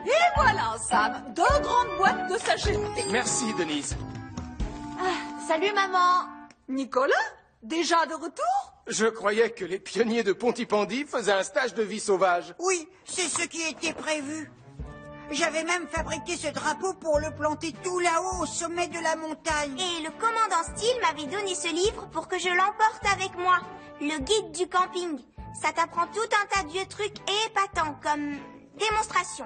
Et voilà, Sam, 2 grandes boîtes de sachets de thé. Merci, Denise. Salut, maman. Nicolas, déjà de retour? Je croyais que les pionniers de Pontypandy faisaient un stage de vie sauvage. Oui, c'est ce qui était prévu. J'avais même fabriqué ce drapeau pour le planter tout là-haut, au sommet de la montagne. Et le commandant Steele m'avait donné ce livre pour que je l'emporte avec moi. Le guide du camping. Ça t'apprend tout un tas de vieux trucs épatants, comme démonstration.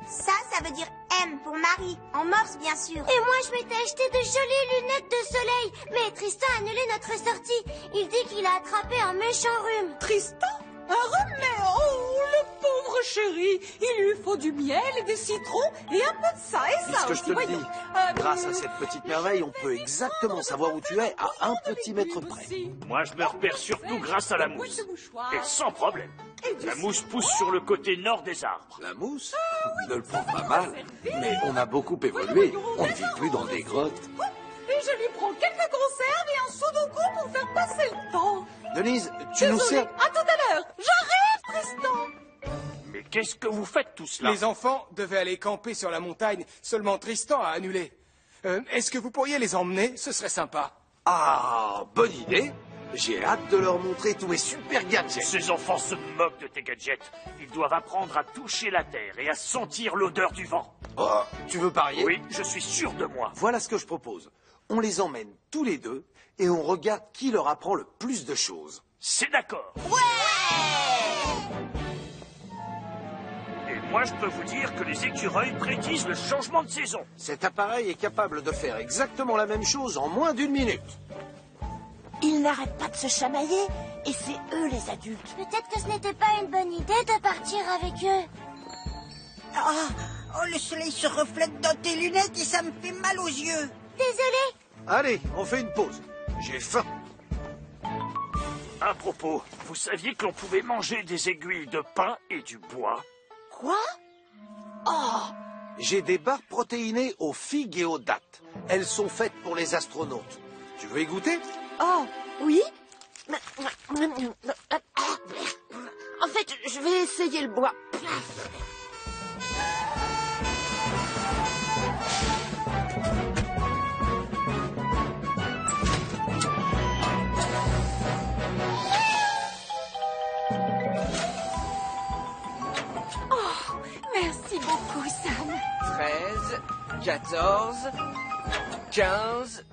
Ça veut dire M pour Marie, en morse bien sûr. Et moi je m'étais acheté de jolies lunettes de soleil. Mais Tristan a annulé notre sortie. Il dit qu'il a attrapé un méchant rhume. Tristan? Un rhume, mais oh, le pauvre chéri. Il lui faut du miel et des citrons et un peu de ça et ça. Puisque je te le dis, grâce à cette petite merveille, on peut exactement savoir où tu es à un petit mètre près. Moi, je me repère surtout grâce à la mousse. Et sans problème. La mousse pousse sur le côté nord des arbres. La mousse? Ne le prends pas mal, mais on a beaucoup évolué. On ne vit plus dans des grottes. Et je lui prends quelques conserves et un sudoku pour faire passer le temps. Denise, tu nous sers... À tout à l'heure. J'arrive, Tristan. Mais qu'est-ce que vous faites tous là? Les enfants devaient aller camper sur la montagne, seulement Tristan a annulé. Est-ce que vous pourriez les emmener? Ce serait sympa. Ah, bonne idée. J'ai hâte de leur montrer tous mes super gadgets. Ces enfants se moquent de tes gadgets. Ils doivent apprendre à toucher la terre et à sentir l'odeur du vent. Oh, tu veux parier? Oui, je suis sûr de moi. Voilà ce que je propose. On les emmène tous les deux et on regarde qui leur apprend le plus de choses. C'est d'accord. Et moi, je peux vous dire que les écureuils prédisent le changement de saison. Cet appareil est capable de faire exactement la même chose en moins d'1 minute. Ils n'arrêtent pas de se chamailler et c'est eux les adultes. Peut-être que ce n'était pas une bonne idée de partir avec eux. Oh, le soleil se reflète dans tes lunettes et ça me fait mal aux yeux. Désolée. Allez, on fait une pause. J'ai faim. À propos, vous saviez que l'on pouvait manger des aiguilles de pin et du bois? Quoi? Oh! J'ai des barres protéinées aux figues et aux dattes. Elles sont faites pour les astronautes. Tu veux y goûter? Oh, oui? En fait, je vais essayer le bois. Merci beaucoup, Sam. 13, 14, 15...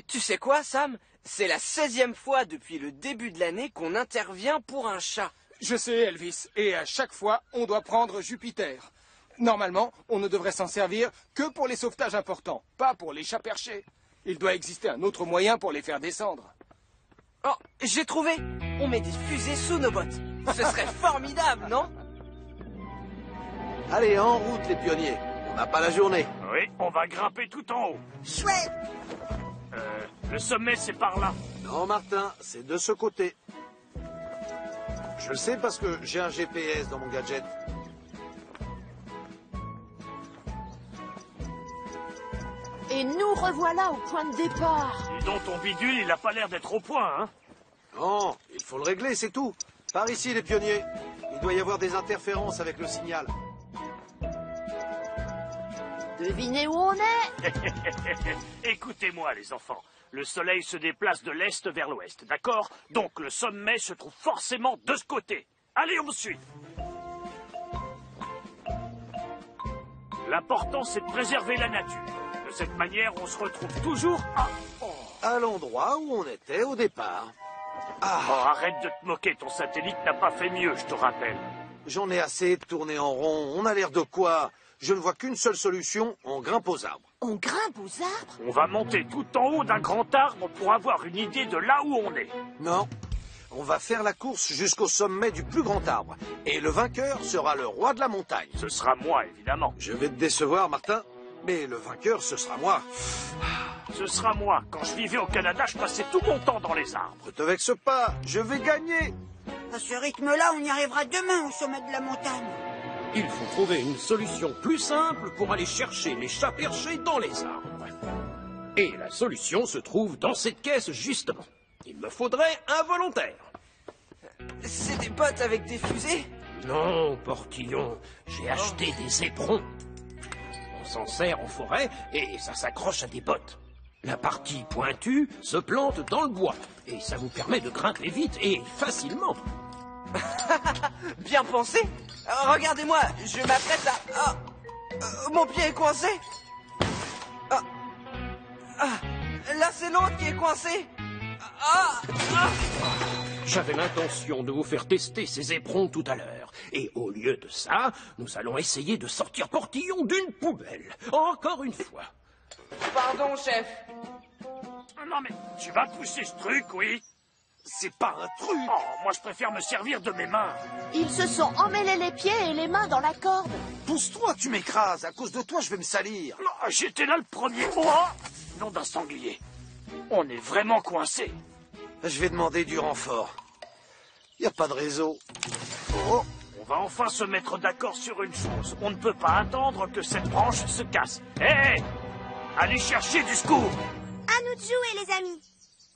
Tu sais quoi, Sam? C'est la 16e fois depuis le début de l'année qu'on intervient pour un chat. Je sais, Elvis, et à chaque fois, on doit prendre Jupiter. Normalement, on ne devrait s'en servir que pour les sauvetages importants, pas pour les chats perchés. Il doit exister un autre moyen pour les faire descendre. Oh, j'ai trouvé! On met des fusées sous nos bottes. Ce serait formidable, non? Allez, en route les pionniers. On n'a pas la journée. Oui, on va grimper tout en haut. Chouette. Le sommet, c'est par là. Non, Martin, c'est de ce côté. Je le sais parce que j'ai un GPS dans mon gadget. Et nous revoilà au point de départ. Dis donc, ton bidule, il a pas l'air d'être au point, hein? Non, il faut le régler, c'est tout. Par ici, les pionniers. Il doit y avoir des interférences avec le signal. Devinez où on est? Écoutez-moi, les enfants. Le soleil se déplace de l'est vers l'ouest, d'accord? Donc le sommet se trouve forcément de ce côté. Allez, on me suit. L'important, c'est de préserver la nature. De cette manière, on se retrouve toujours à l'endroit où on était au départ. Oh, arrête de te moquer, ton satellite n'a pas fait mieux, je te rappelle. J'en ai assez de tourner en rond. On a l'air de quoi? Je ne vois qu'une seule solution, on grimpe aux arbres. On grimpe aux arbres? On va monter tout en haut d'un grand arbre pour avoir une idée de là où on est. Non, on va faire la course jusqu'au sommet du plus grand arbre. Et le vainqueur sera le roi de la montagne. Ce sera moi, évidemment. Je vais te décevoir, Martin, mais le vainqueur, ce sera moi. Ce sera moi. Quand je vivais au Canada, je passais tout mon temps dans les arbres. Ne te vexe pas, je vais gagner. À ce rythme-là, on y arrivera demain au sommet de la montagne. Il faut trouver une solution plus simple pour aller chercher les chats perchés dans les arbres. Et la solution se trouve dans cette caisse, justement. Il me faudrait un volontaire. C'est des potes avec des fusées? Non, Portillon, j'ai acheté des éperons. On s'en sert en forêt et ça s'accroche à des bottes. La partie pointue se plante dans le bois et ça vous permet de grimper vite et facilement. Bien pensé. Regardez-moi, je m'apprête à... mon pied est coincé. Là, c'est l'autre qui est coincé. J'avais l'intention de vous faire tester ces éperons tout à l'heure. Et au lieu de ça, nous allons essayer de sortir Portillon d'une poubelle. Encore une fois. Pardon, chef. Non, mais tu vas pousser ce truc, oui? C'est pas un truc. Oh, moi, je préfère me servir de mes mains. Ils se sont emmêlés les pieds et les mains dans la corde. Pousse-toi, tu m'écrases. À cause de toi, je vais me salir. Non, j'étais là le premier. Oh, nom d'un sanglier. On est vraiment coincé. Je vais demander du renfort. Y a pas de réseau. Oh. On va enfin se mettre d'accord sur une chose. On ne peut pas attendre que cette branche se casse. Hé! Allez chercher du secours. À nous de jouer, les amis.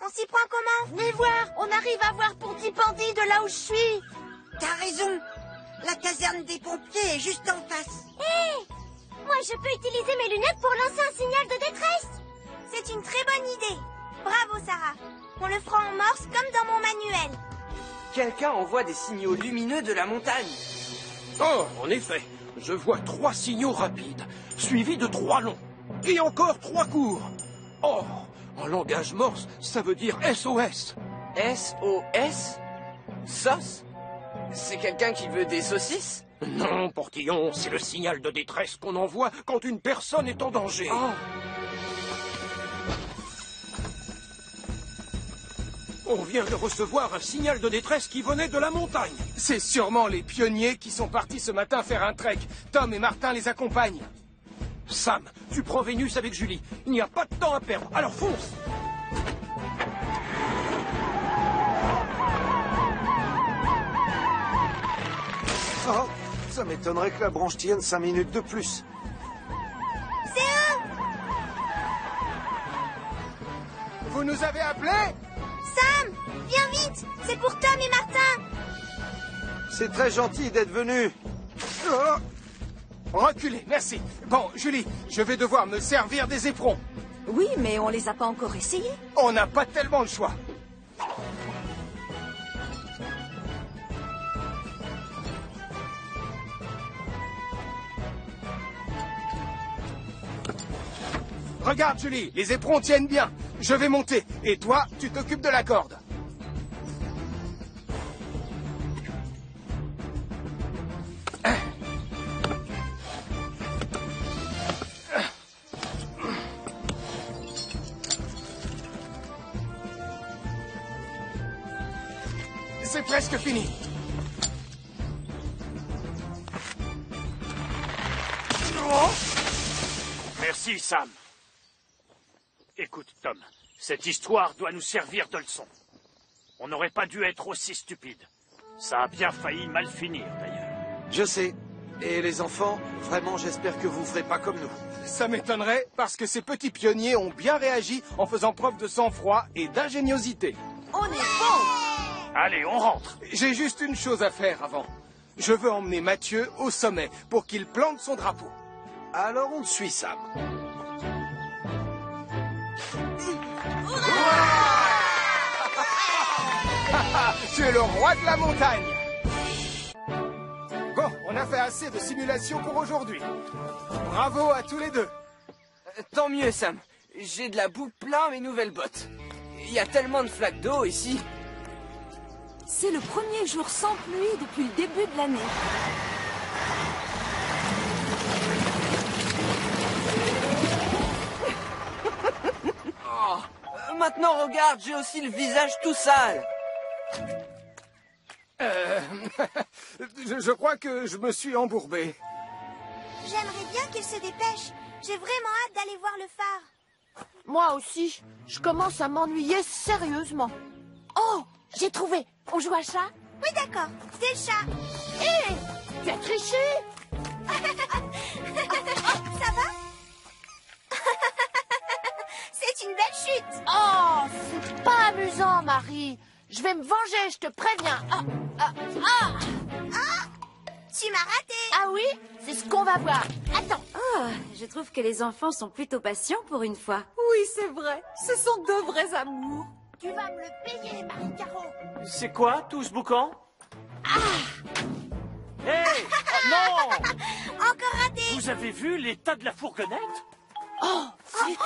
On s'y prend comment? Venez voir, on arrive à voir Pontypandy de là où je suis. T'as raison. La caserne des pompiers est juste en face. Hé! Moi, je peux utiliser mes lunettes pour lancer un signal de détresse. C'est une très bonne idée. Bravo, Sarah. On le fera en morse comme dans mon manuel. Quelqu'un envoie des signaux lumineux de la montagne. Oh, en effet, je vois 3 signaux rapides, suivis de 3 longs. Et encore 3 courts. Oh, en langage morse, ça veut dire SOS. SOS? Sauce? C'est quelqu'un qui veut des saucisses? Non, Portillon, c'est le signal de détresse qu'on envoie quand une personne est en danger. Oh. On vient de recevoir un signal de détresse qui venait de la montagne. C'est sûrement les pionniers qui sont partis ce matin faire un trek. Tom et Martin les accompagnent. Sam, tu prends Vénus avec Julie. Il n'y a pas de temps à perdre, alors fonce! Oh, ça m'étonnerait que la branche tienne 5 minutes de plus. C'est eux! Vous nous avez appelés? Sam, viens vite. C'est pour Tom et Martin. C'est très gentil d'être venu. Oh. Reculez, merci. Bon, Julie, je vais devoir me servir des éperons. Oui, mais on les a pas encore essayés. On n'a pas tellement le choix. Regarde, Julie, les éperons tiennent bien. Je vais monter. Et toi, tu t'occupes de la corde. C'est presque fini. Oh! Merci, Sam. Écoute, Tom, cette histoire doit nous servir de leçon. On n'aurait pas dû être aussi stupide. Ça a bien failli mal finir, d'ailleurs. Je sais. Et les enfants, vraiment, j'espère que vous ferez pas comme nous. Ça m'étonnerait parce que ces petits pionniers ont bien réagi en faisant preuve de sang-froid et d'ingéniosité. On est bon. Allez, on rentre. J'ai juste une chose à faire avant. Je veux emmener Mathieu au sommet pour qu'il plante son drapeau. Alors on te suit, Sam. Tu es le roi de la montagne. Bon, on a fait assez de simulations pour aujourd'hui. Bravo à tous les deux. Tant mieux, Sam. J'ai de la boue plein mes nouvelles bottes. Il y a tellement de flaques d'eau ici. C'est le premier jour sans pluie depuis le début de l'année. Maintenant, regarde, j'ai aussi le visage tout sale. Je crois que je me suis embourbé. J'aimerais bien qu'il se dépêche. J'ai vraiment hâte d'aller voir le phare. Moi aussi, je commence à m'ennuyer sérieusement. Oh, j'ai trouvé. On joue à chat? Oui, d'accord. C'est le chat. Hé, tu as triché? Ça va? C'est une belle chute. Oh, c'est pas amusant, Marie. Je vais me venger, je te préviens. Tu m'as raté. Ah oui? C'est ce qu'on va voir. Attends. Oh, je trouve que les enfants sont plutôt patients pour une fois. Oui, c'est vrai. Ce sont deux vrais amours. Tu vas me le payer, Marie-Caro. C'est quoi, tout ce boucan? Hey! Oh, non! Encore raté. Vous avez vu l'état de la fourgonnette? Oh, zut.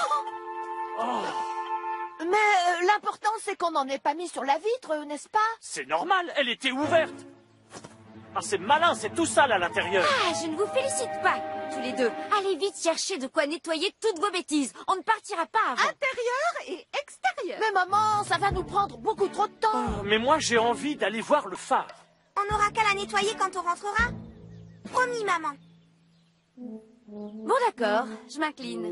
Mais l'important, c'est qu'on n'en ait pas mis sur la vitre, n'est-ce pas? C'est normal, elle était ouverte. Ah, c'est malin, c'est tout sale à l'intérieur. Ah, je ne vous félicite pas, tous les deux. Allez vite chercher de quoi nettoyer toutes vos bêtises. On ne partira pas avant. Intérieur et extérieur. Mais maman, ça va nous prendre beaucoup trop de temps. Oh, mais moi, j'ai envie d'aller voir le phare. On n'aura qu'à la nettoyer quand on rentrera. Promis, maman. Bon, d'accord, je m'incline.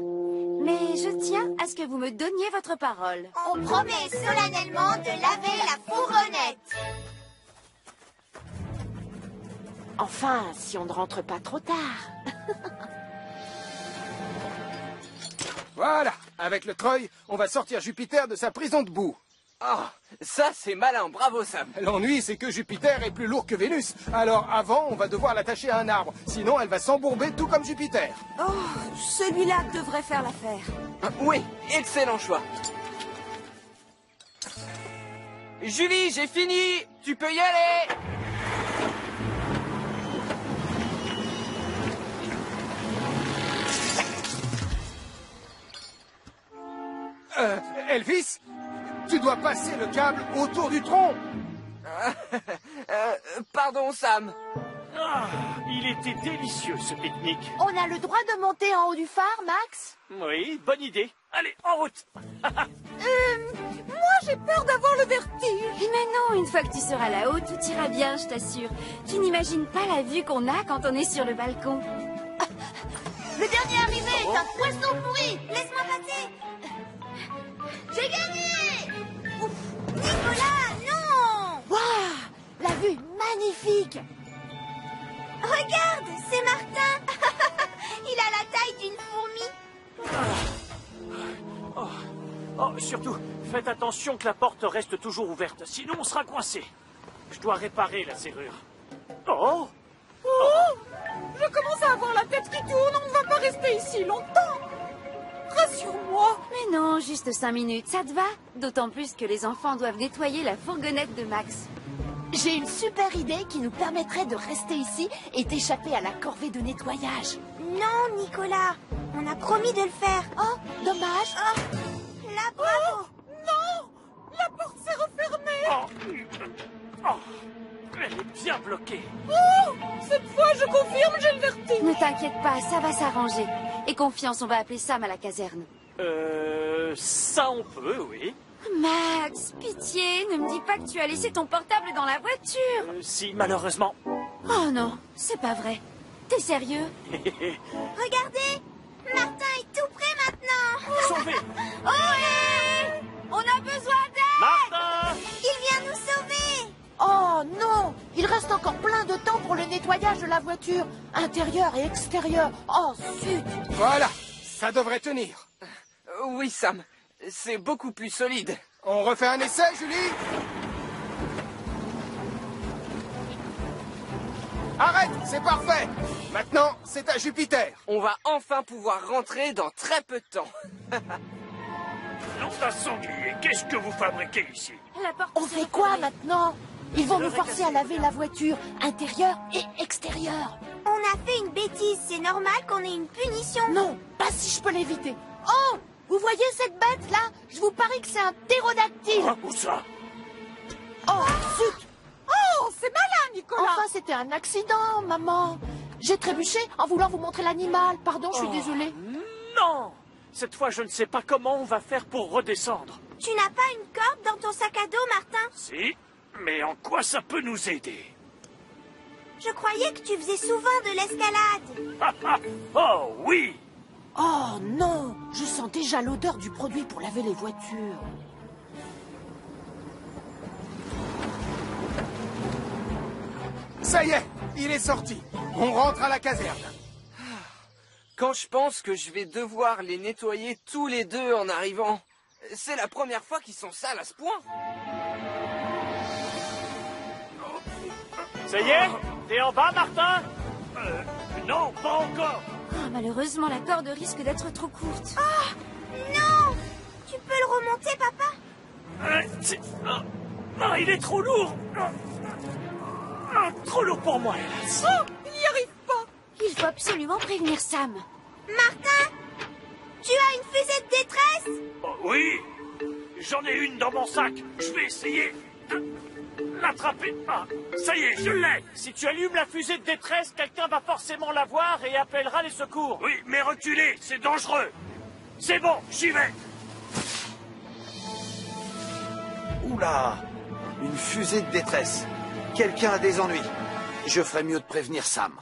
Mais je tiens à ce que vous me donniez votre parole. On promet solennellement de laver la fourgonnette. Enfin, si on ne rentre pas trop tard. Voilà, avec le treuil, on va sortir Jupiter de sa prison de boue. Ah, ça c'est malin, bravo Sam. L'ennui, c'est que Jupiter est plus lourd que Vénus. Alors avant, on va devoir l'attacher à un arbre. Sinon, elle va s'embourber tout comme Jupiter. Oh, celui-là devrait faire l'affaire. Oui, excellent choix. Julie, j'ai fini. Tu peux y aller. Elvis, tu dois passer le câble autour du tronc. Pardon Sam. Ah, il était délicieux ce pique-nique. On a le droit de monter en haut du phare, Max? Oui, bonne idée. Allez, en route. Moi, j'ai peur d'avoir le vertige. Mais non, une fois que tu seras là-haut, tout ira bien, je t'assure. Tu n'imagines pas la vue qu'on a quand on est sur le balcon. Le dernier arrivé est un poisson pourri. Laisse-moi passer. J'ai gagné. Nicolas, non. Waouh, la vue est magnifique. Regarde, c'est Martin. Il a la taille d'une fourmi. Oh, surtout, faites attention que la porte reste toujours ouverte, sinon on sera coincé. Je dois réparer la serrure. Oh! Oh, je commence à avoir la tête qui tourne. On ne va pas rester ici longtemps. Rassure-moi. Mais non, juste 5 minutes, ça te va? D'autant plus que les enfants doivent nettoyer la fourgonnette de Max. J'ai une super idée qui nous permettrait de rester ici et d'échapper à la corvée de nettoyage. Non, Nicolas. On a promis de le faire. Oh, dommage. Oh, là, bravo. Non, la porte s'est refermée. Elle est bien bloquée. Oh, cette fois, je confirme, j'ai le vertige. Ne t'inquiète pas, ça va s'arranger. Et confiance, on va appeler Sam à la caserne. Ça on peut, oui. Max, pitié, ne me dis pas que tu as laissé ton portable dans la voiture. Si, malheureusement. Oh non, c'est pas vrai. T'es sérieux? Regardez, Martin est tout près maintenant. Sauvé. Ohé! On a besoin d'aide! Martin! Il vient nous sauver. Oh non, il reste encore plein de temps pour le nettoyage de la voiture, intérieur et extérieur. Oh zut. Voilà, ça devrait tenir. Oui Sam, c'est beaucoup plus solide. On refait un essai, Julie? Arrête, c'est parfait. Maintenant, c'est à Jupiter. On va enfin pouvoir rentrer dans très peu de temps. Non, un sanglier, qu'est-ce que vous fabriquez ici? La porte On s'est fait quoi refermée. maintenant? Ils vont nous forcer à laver la voiture, intérieure et extérieure. On a fait une bêtise. C'est normal qu'on ait une punition. Non, pas si je peux l'éviter. Oh, vous voyez cette bête là? Je vous parie que c'est un ptérodactyle. Ah, où ça? Oh, zut. Oh, c'est malin, Nicolas. Enfin, c'était un accident, maman. J'ai trébuché en voulant vous montrer l'animal. Pardon, je suis désolée. Non! Cette fois, je ne sais pas comment on va faire pour redescendre. Tu n'as pas une corde dans ton sac à dos, Martin? Si, mais en quoi ça peut nous aider? Je croyais que tu faisais souvent de l'escalade. Oh oui! Oh non, je sens déjà l'odeur du produit pour laver les voitures. Ça y est, il est sorti. On rentre à la caserne. Quand je pense que je vais devoir les nettoyer tous les deux en arrivant, c'est la première fois qu'ils sont sales à ce point. Ça y est? T'es en bas, Martin? Non, pas encore. Oh, malheureusement, la corde risque d'être trop courte. Oh, non! Tu peux le remonter, papa? Il est trop lourd. Trop lourd pour moi, hélas. Oh, il n'y arrive pas. Il faut absolument prévenir Sam. Martin, tu as une fusée de détresse? Oh, oui, j'en ai une dans mon sac. Je vais essayer de l'attraper. Ah, ça y est, je l'ai. Si tu allumes la fusée de détresse, quelqu'un va forcément la voir et appellera les secours. Oui, mais reculez, c'est dangereux. C'est bon, j'y vais. Oula! Une fusée de détresse. Quelqu'un a des ennuis. Je ferais mieux de prévenir Sam.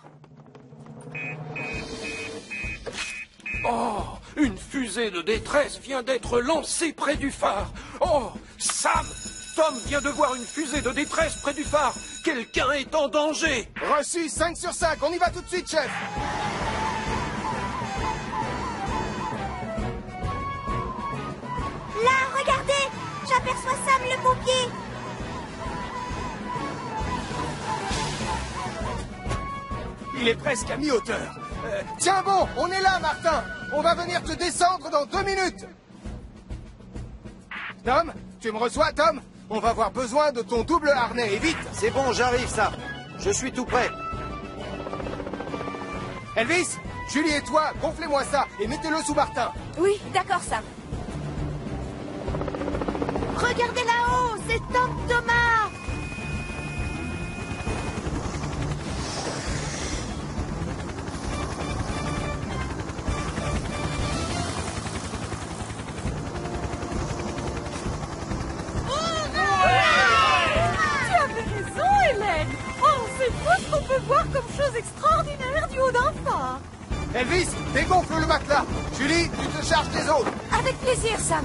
Oh, une fusée de détresse vient d'être lancée près du phare. Oh, Sam! Tom vient de voir une fusée de détresse près du phare. Quelqu'un est en danger. Reçu, 5 sur 5. On y va tout de suite, chef. Là, regardez! J'aperçois Sam le pompier! Il est presque à mi-hauteur. Tiens bon, on est là, Martin. On va venir te descendre dans 2 minutes. Tom, tu me reçois, Tom? On va avoir besoin de ton double harnais, et vite. C'est bon, j'arrive, Sam. Je suis tout prêt. Elvis, Julie et toi, gonflez-moi ça et mettez-le sous Martin. Oui, d'accord, Sam. Regardez là-haut, c'est Tom Thomas. Tu avais raison, Hélène. Oh, c'est beau ce qu'on peut voir comme chose extraordinaire du haut d'un phare. Elvis, dégonfle le matelas. Julie, tu te charges des autres. Avec plaisir, Sam.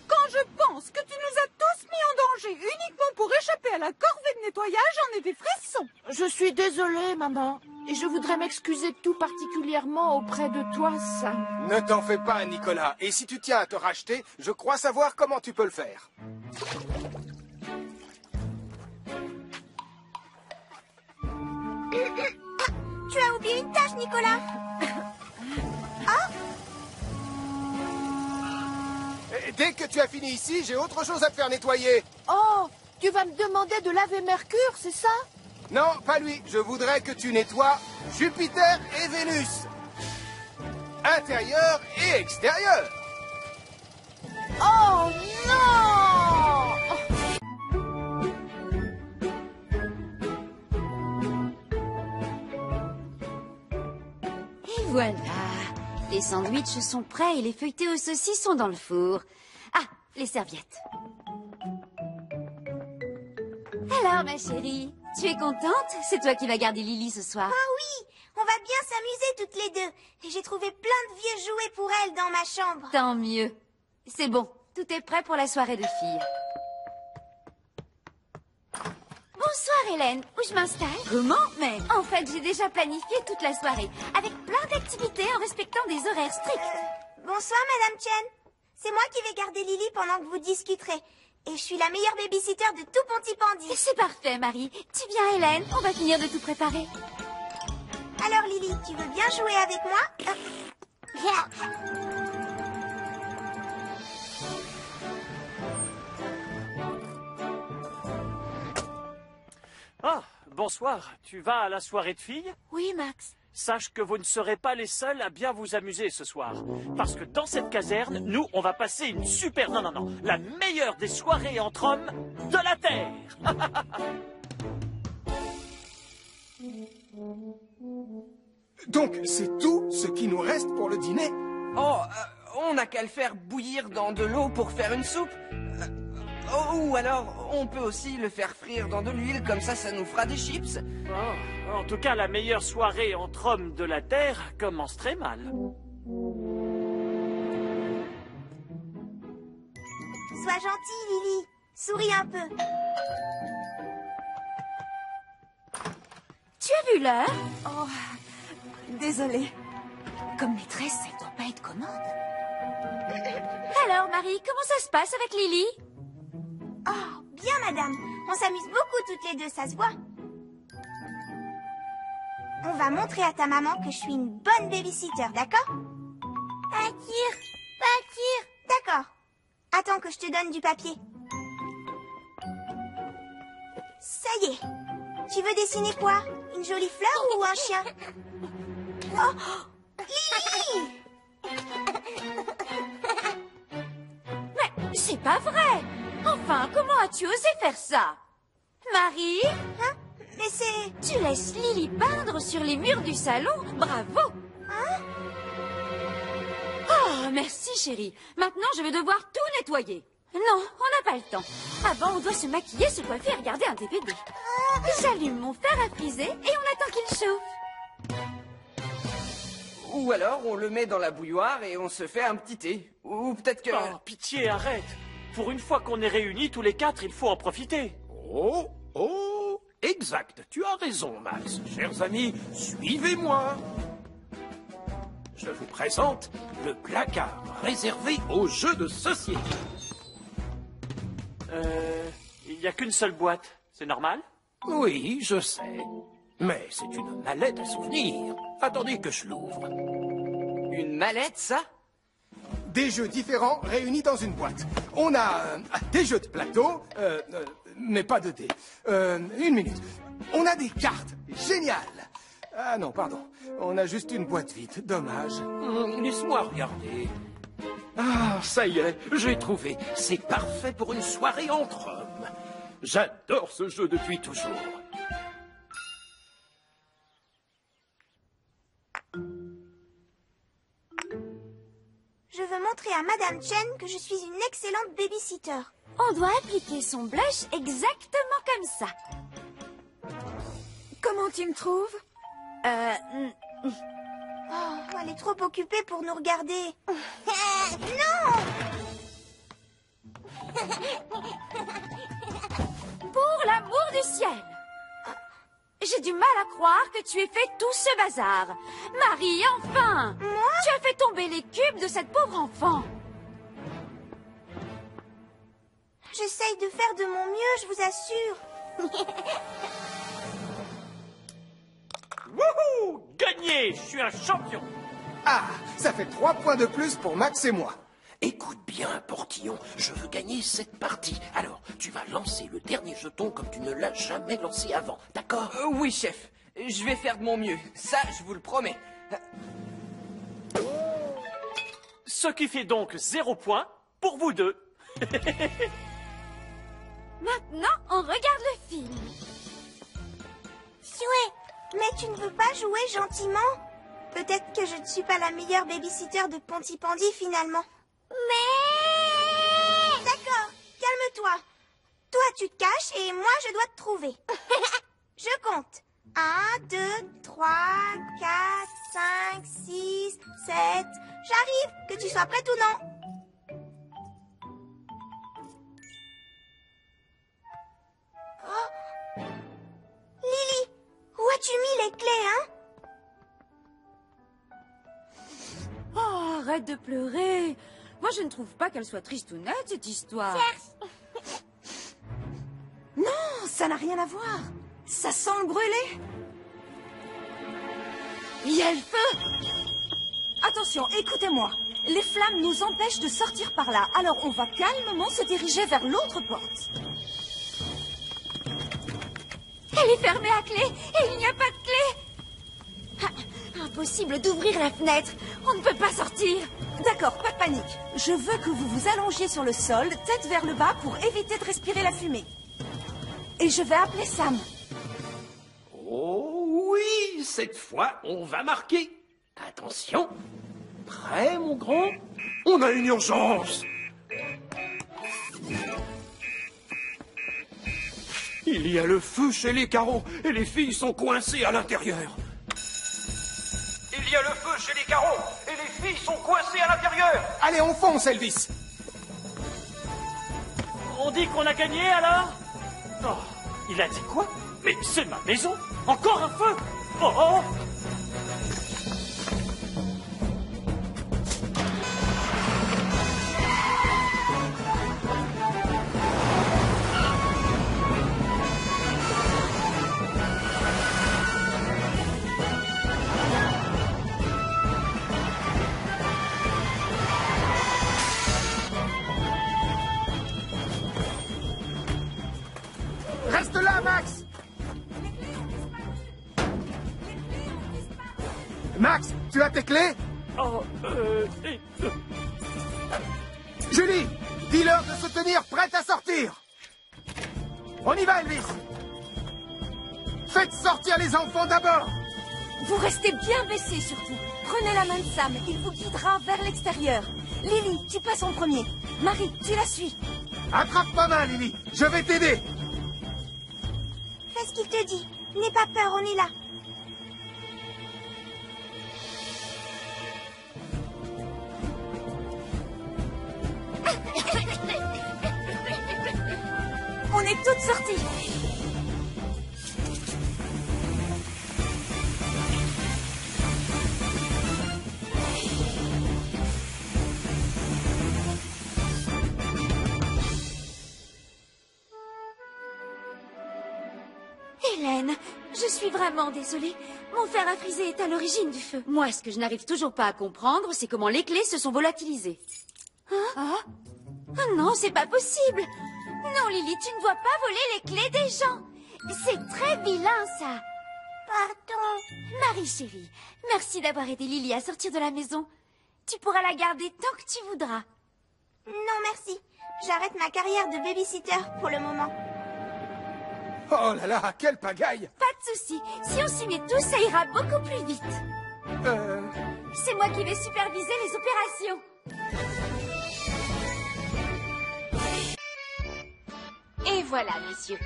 Quand je pense que tu nous as tous mis en danger uniquement pour échapper à la corvée de nettoyage, j'en ai des frissons. Je suis désolée, maman. Et je voudrais m'excuser tout particulièrement auprès de toi, Sam. Ne t'en fais pas, Nicolas. Et si tu tiens à te racheter, je crois savoir comment tu peux le faire. Tu as oublié une tâche, Nicolas. Oh, Et dès que tu as fini ici, j'ai autre chose à te faire nettoyer. Oh, tu vas me demander de laver Mercure, c'est ça? Non, pas lui. Je voudrais que tu nettoies Jupiter et Vénus. Intérieur et extérieur. Oh non! Et voilà. Les sandwichs sont prêts et les feuilletés aux saucisses sont dans le four. Ah, les serviettes. Alors, ma chérie, tu es contente? C'est toi qui vas garder Lily ce soir. ah oui, on va bien s'amuser toutes les deux. Et j'ai trouvé plein de vieux jouets pour elle dans ma chambre. Tant mieux. C'est bon, tout est prêt pour la soirée de filles. Bonsoir Hélène, où je m'installe? Comment? Mais en fait, j'ai déjà planifié toute la soirée, avec plein d'activités en respectant des horaires stricts. Bonsoir, Madame Chen. C'est moi qui vais garder Lily pendant que vous discuterez. Et je suis la meilleure babysitter de tout Pontypandy. C'est parfait, Marie. Tu viens, Hélène? On va finir de tout préparer. Alors, Lily, tu veux bien jouer avec moi? Ah, bonsoir. Tu vas à la soirée de filles? Oui, Max. Sache que vous ne serez pas les seuls à bien vous amuser ce soir. Parce que dans cette caserne, nous, on va passer une super... Non, la meilleure des soirées entre hommes de la Terre. Donc, c'est tout ce qui nous reste pour le dîner? Oh, on n'a qu'à le faire bouillir dans de l'eau pour faire une soupe. Ou alors, on peut aussi le faire frire dans de l'huile, comme ça nous fera des chips. Oh, en tout cas, la meilleure soirée entre hommes de la Terre commence très mal. Sois gentille, Lily. Souris un peu. Tu as vu l'heure? Oh, désolée. Comme maîtresse, elle doit pas être commode. Alors, Marie, comment ça se passe avec Lily? Oh, bien, madame. On s'amuse beaucoup toutes les deux, ça se voit. On va montrer à ta maman que je suis une bonne babysitter, d'accord? Pakir. D'accord. Attends que je te donne du papier. Ça y est. Tu veux dessiner quoi? Une jolie fleur ou un chien? Oh, Lily! Mais c'est pas vrai! Enfin, comment as-tu osé faire ça? Marie? Hein? Mais c'est... Tu laisses Lily peindre sur les murs du salon? Bravo! Hein? Oh, merci chérie. Maintenant, je vais devoir tout nettoyer. Non, on n'a pas le temps. Avant, on doit se maquiller, se coiffer et regarder un DVD. J'allume mon fer à friser et on attend qu'il chauffe. Ou alors, on le met dans la bouilloire et on se fait un petit thé. Ou peut-être que... Oh, pitié, arrête. Pour une fois qu'on est réunis tous les quatre, il faut en profiter. Oh, exact. Tu as raison, Max. Chers amis, suivez-moi. Je vous présente le placard réservé aux jeux de société. Il n'y a qu'une seule boîte. C'est normal? Oui, je sais. Mais c'est une mallette à souvenirs. Attendez que je l'ouvre. Une mallette, ça? Des jeux différents réunis dans une boîte. On a des jeux de plateau, mais pas de dés. Une minute. On a des cartes. Génial. Ah non, pardon. On a juste une boîte vide. Dommage. Laisse-moi regarder. Ah, ça y est, j'ai trouvé. C'est parfait pour une soirée entre hommes. J'adore ce jeu depuis toujours. Je veux montrer à Madame Chen que je suis une excellente babysitter. On doit appliquer son blush exactement comme ça. Comment tu me trouves? Oh, elle est trop occupée pour nous regarder. Non! Pour l'amour du ciel! J'ai du mal à croire que tu aies fait tout ce bazar. Marie, enfin! Moi? Tu as fait tomber les cubes de cette pauvre enfant. J'essaye de faire de mon mieux, je vous assure. Wouhou! Gagné! Je suis un champion! Ah, ça fait 3 points de plus pour Max et moi. Écoute bien, Portillon, je veux gagner cette partie. Alors, tu vas lancer le dernier jeton comme tu ne l'as jamais lancé avant, d'accord? Oui, chef. Je vais faire de mon mieux. Ça, je vous le promets. Ce qui fait donc 0 point pour vous deux. Maintenant, on regarde le film. Chouette, mais tu ne veux pas jouer gentiment? Peut-être que je ne suis pas la meilleure babysitter de Pontypandy finalement. Mais... D'accord, calme-toi. Toi, tu te caches et moi, je dois te trouver. Je compte. 1, 2, 3, 4, 5, 6, 7... J'arrive, que tu sois prête ou non. Oh. Lily, où as-tu mis les clés, hein? Oh, arrête de pleurer. Moi, je ne trouve pas qu'elle soit triste ou nette, cette histoire. Non, ça n'a rien à voir. Ça sent le brûlé. Il y a le feu. Attention, écoutez-moi. Les flammes nous empêchent de sortir par là. Alors, on va calmement se diriger vers l'autre porte. Elle est fermée à clé et il n'y a pas de clé. Ah, impossible d'ouvrir la fenêtre. On ne peut pas sortir. D'accord, pas de panique. Je veux que vous vous allongiez sur le sol, tête vers le bas, pour éviter de respirer la fumée. Et je vais appeler Sam. Oh oui, cette fois, on va marquer. Attention. Prêt, mon grand? On a une urgence. Il y a le feu chez les carreaux et les filles sont coincées à l'intérieur. Il y a le feu chez les carreaux et les filles sont coincées à l'intérieur. Allez, on fonce, Elvis. On dit qu'on a gagné alors? Oh, il a dit quoi? Mais c'est ma maison. Encore un feu? Oh, oh. Max, tu as tes clés? Julie, dis-leur de se tenir prête à sortir. On y va, Elvis. Faites sortir les enfants d'abord. Vous restez bien baissés surtout. Prenez la main de Sam, il vous guidera vers l'extérieur. Lily, tu passes en premier. Marie, tu la suis. Attrape ma main, Lily. Je vais t'aider. Fais ce qu'il te dit. N'aie pas peur, on est là. On est toutes sorties. Hélène, je suis vraiment désolée. Mon fer à friser est à l'origine du feu. Moi, ce que je n'arrive toujours pas à comprendre, c'est comment les clés se sont volatilisées. Hein? Oh non, c'est pas possible. Non, Lily, tu ne dois pas voler les clés des gens. C'est très vilain, ça. Pardon. Marie chérie, merci d'avoir aidé Lily à sortir de la maison. Tu pourras la garder tant que tu voudras. Non, merci. J'arrête ma carrière de babysitter pour le moment. Oh là là, quelle pagaille. Pas de souci. Si on s'y met tous, ça ira beaucoup plus vite. C'est moi qui vais superviser les opérations. Et voilà, messieurs.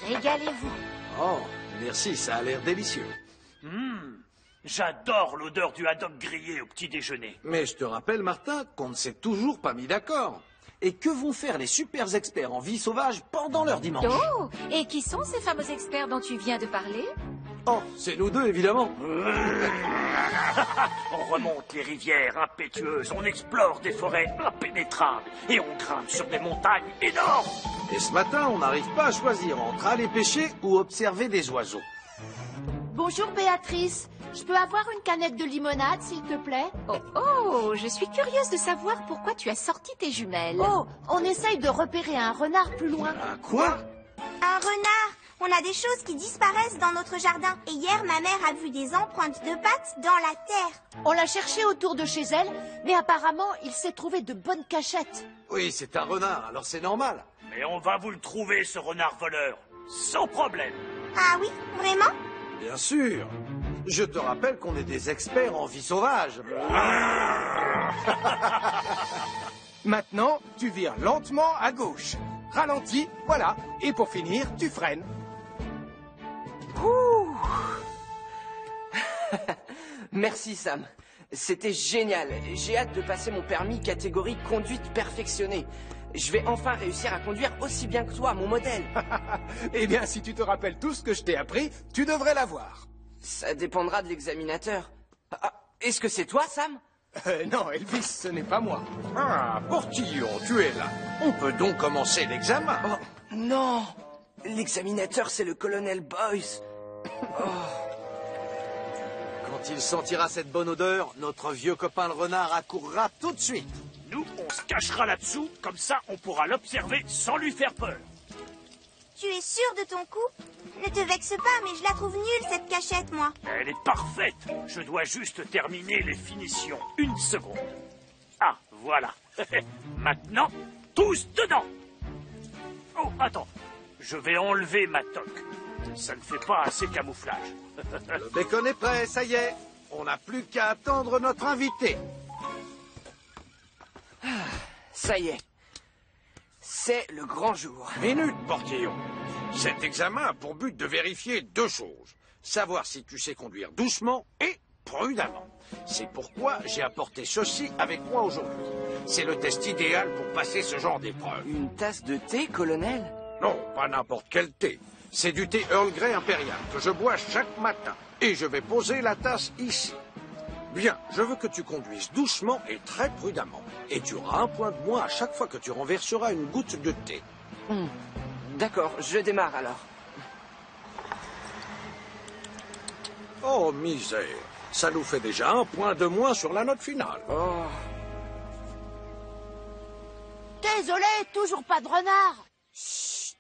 Régalez-vous. Oh, merci, ça a l'air délicieux. J'adore l'odeur du haddock grillé au petit déjeuner. Mais je te rappelle, Martin, qu'on ne s'est toujours pas mis d'accord. Et que vont faire les super experts en vie sauvage pendant leur dimanche? Oh, et qui sont ces fameux experts dont tu viens de parler? Oh, c'est nous deux, évidemment. On remonte les rivières impétueuses, on explore des forêts impénétrables et on grimpe sur des montagnes énormes. Et ce matin, on n'arrive pas à choisir entre aller pêcher ou observer des oiseaux. Bonjour Béatrice, je peux avoir une canette de limonade s'il te plaît? Oh, je suis curieuse de savoir pourquoi tu as sorti tes jumelles. Oh, on essaye de repérer un renard plus loin. Un quoi? Un renard. On a des choses qui disparaissent dans notre jardin. Et hier, ma mère a vu des empreintes de pattes dans la terre. On l'a cherché autour de chez elle, mais apparemment, il s'est trouvé de bonnes cachettes. Oui, c'est un renard, alors c'est normal. Mais on va vous le trouver, ce renard voleur, sans problème. Ah oui, vraiment? Bien sûr. Je te rappelle qu'on est des experts en vie sauvage. Maintenant, tu vires lentement à gauche. Ralentis, voilà. Et pour finir, tu freines. Merci, Sam. C'était génial. J'ai hâte de passer mon permis catégorie conduite perfectionnée. Je vais enfin réussir à conduire aussi bien que toi, mon modèle. Eh bien, si tu te rappelles tout ce que je t'ai appris, tu devrais l'avoir. Ça dépendra de l'examinateur. Est-ce que c'est toi, Sam? Non, Elvis, ce n'est pas moi. Ah, Portillon, tu es là. On peut donc commencer l'examen. Oh, non. L'examinateur, c'est le colonel Boyce. Quand il sentira cette bonne odeur, notre vieux copain le renard accourra tout de suite. Nous, on se cachera là-dessous, comme ça on pourra l'observer sans lui faire peur. Tu es sûr de ton coup? Ne te vexe pas, mais je la trouve nulle, cette cachette, moi. Elle est parfaite. Je dois juste terminer les finitions. Une seconde. Ah, voilà. Maintenant, tous dedans. Oh, attends. Je vais enlever ma toque. Ça ne fait pas assez camouflage. Le bacon est prêt, ça y est. On n'a plus qu'à attendre notre invité. Ça y est. C'est le grand jour. Minute, Portillon. Cet examen a pour but de vérifier deux choses. Savoir si tu sais conduire doucement et prudemment. C'est pourquoi j'ai apporté ceci avec moi aujourd'hui. C'est le test idéal pour passer ce genre d'épreuve. Une tasse de thé, colonel? Non, pas n'importe quel thé. C'est du thé Earl Grey impérial que je bois chaque matin. Et je vais poser la tasse ici. Bien, je veux que tu conduises doucement et très prudemment. Et tu auras un point de moins à chaque fois que tu renverseras une goutte de thé. D'accord, je démarre alors. Oh, misère. Ça nous fait déjà un point de moins sur la note finale. Oh. Désolé, toujours pas de renard. Chut.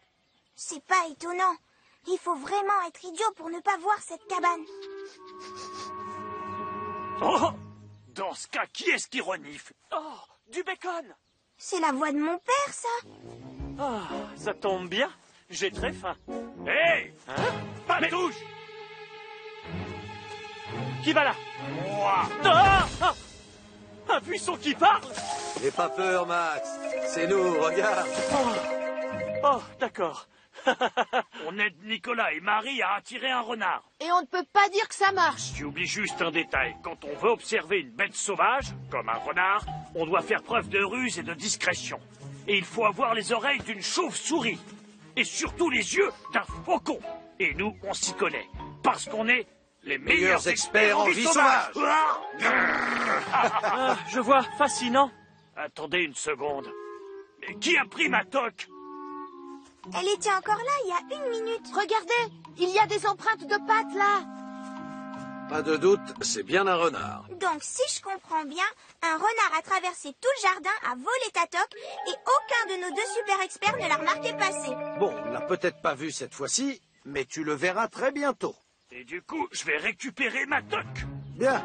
C'est pas étonnant. Il faut vraiment être idiot pour ne pas voir cette cabane. Oh! Dans ce cas, qui est-ce qui renifle? Oh! Du bacon! C'est la voix de mon père, ça. Ah, ça tombe bien. J'ai très faim. Hé! Hein? Pas de touche! Qui va là? Moi! Ah! Un buisson qui parle? N'aie pas peur, Max. C'est nous, regarde. Oh, d'accord. On aide Nicolas et Marie à attirer un renard. Et on ne peut pas dire que ça marche. Tu oublies juste un détail. Quand on veut observer une bête sauvage, comme un renard, on doit faire preuve de ruse et de discrétion. Et il faut avoir les oreilles d'une chauve-souris. Et surtout les yeux d'un faucon. Et nous, on s'y connaît. Parce qu'on est les meilleurs experts en vie sauvage. Je vois, fascinant. Attendez une seconde. Mais qui a pris ma toque? Elle était encore là il y a 1 minute. Regardez, il y a des empreintes de pattes là. Pas de doute, c'est bien un renard. Donc, si je comprends bien, un renard a traversé tout le jardin, a volé ta toque, et aucun de nos 2 super experts ne l'a remarqué passer. Bon, on l'a peut-être pas vu cette fois-ci, mais tu le verras très bientôt. Et du coup, je vais récupérer ma toque. Bien.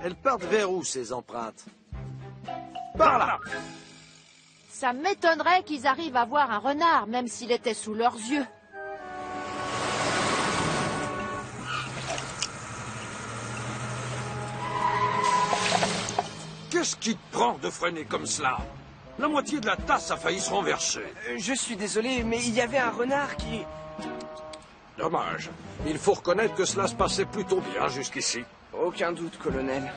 Elles partent vers où, ces empreintes? Par là. Ça m'étonnerait qu'ils arrivent à voir un renard, même s'il était sous leurs yeux. Qu'est-ce qui te prend de freiner comme cela? La moitié de la tasse a failli se renverser. Je suis désolé, mais il y avait un renard qui... Dommage. Il faut reconnaître que cela se passait plutôt bien jusqu'ici. Aucun doute, colonel.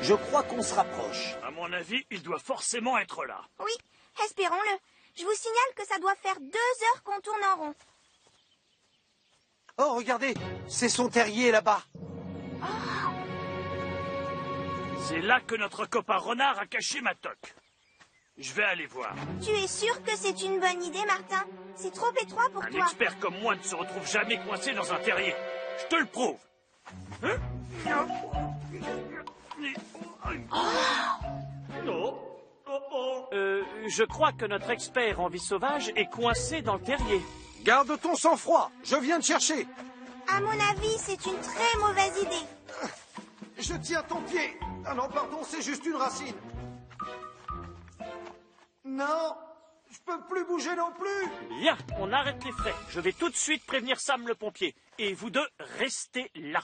Je crois qu'on se rapproche. À mon avis, il doit forcément être là. Oui, espérons-le. Je vous signale que ça doit faire 2 heures qu'on tourne en rond. Oh, regardez, c'est son terrier là-bas. C'est là que notre copain renard a caché ma toque. Je vais aller voir. Tu es sûr que c'est une bonne idée, Martin? C'est trop étroit pour Un toi. expert comme moi ne se retrouve jamais coincé dans un terrier. Je te le prouve. Hein? Je crois que notre expert en vie sauvage est coincé dans le terrier. Garde ton sang-froid, je viens te chercher. À mon avis, c'est une très mauvaise idée. Je tiens ton pied. Ah non, pardon, c'est juste une racine. Non, je peux plus bouger non plus. Bien, on arrête les frais. Je vais tout de suite prévenir Sam le pompier. Et vous deux, restez là.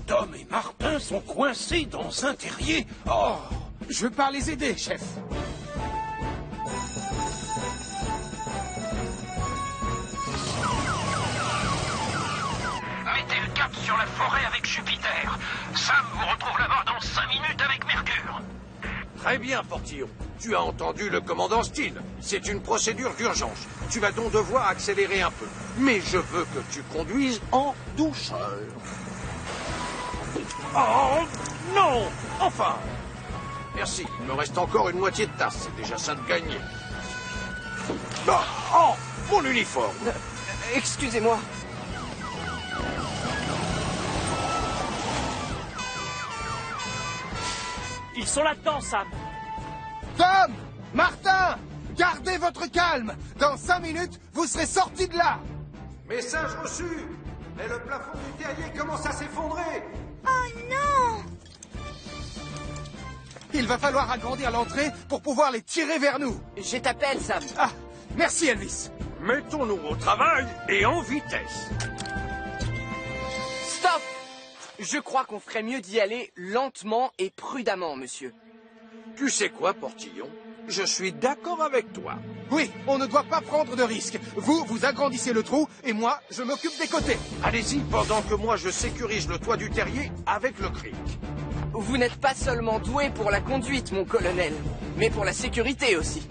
Tom et Martin sont coincés dans un terrier. Oh, je pars les aider, chef. mettez le cap sur la forêt avec Jupiter. Sam vous retrouve là-bas dans 5 minutes avec Mercure. Très bien, Portillon. Tu as entendu le commandant Steele. C'est une procédure d'urgence. Tu vas donc devoir accélérer un peu. Mais je veux que tu conduises en douceur. Oh, non! Enfin! Merci, il me reste encore une moitié de tasse. C'est déjà ça de gagner. Oh, mon uniforme! Excusez-moi. Ils sont là-dedans, Sam. Tom! Martin! Gardez votre calme! Dans 5 minutes, vous serez sortis de là! Message reçu! Mais le plafond du terrier commence à s'effondrer! Oh non! Il va falloir agrandir l'entrée pour pouvoir les tirer vers nous. Je t'appelle, Sam. Ah, merci, Elvis. Mettons-nous au travail et en vitesse. Stop! Je crois qu'on ferait mieux d'y aller lentement et prudemment, monsieur. Tu sais quoi, Portillon? Je suis d'accord avec toi. Oui, on ne doit pas prendre de risques. Vous agrandissez le trou et moi, je m'occupe des côtés. Allez-y, pendant que moi, je sécurise le toit du terrier avec le cric. Vous n'êtes pas seulement doué pour la conduite, mon colonel, mais pour la sécurité aussi.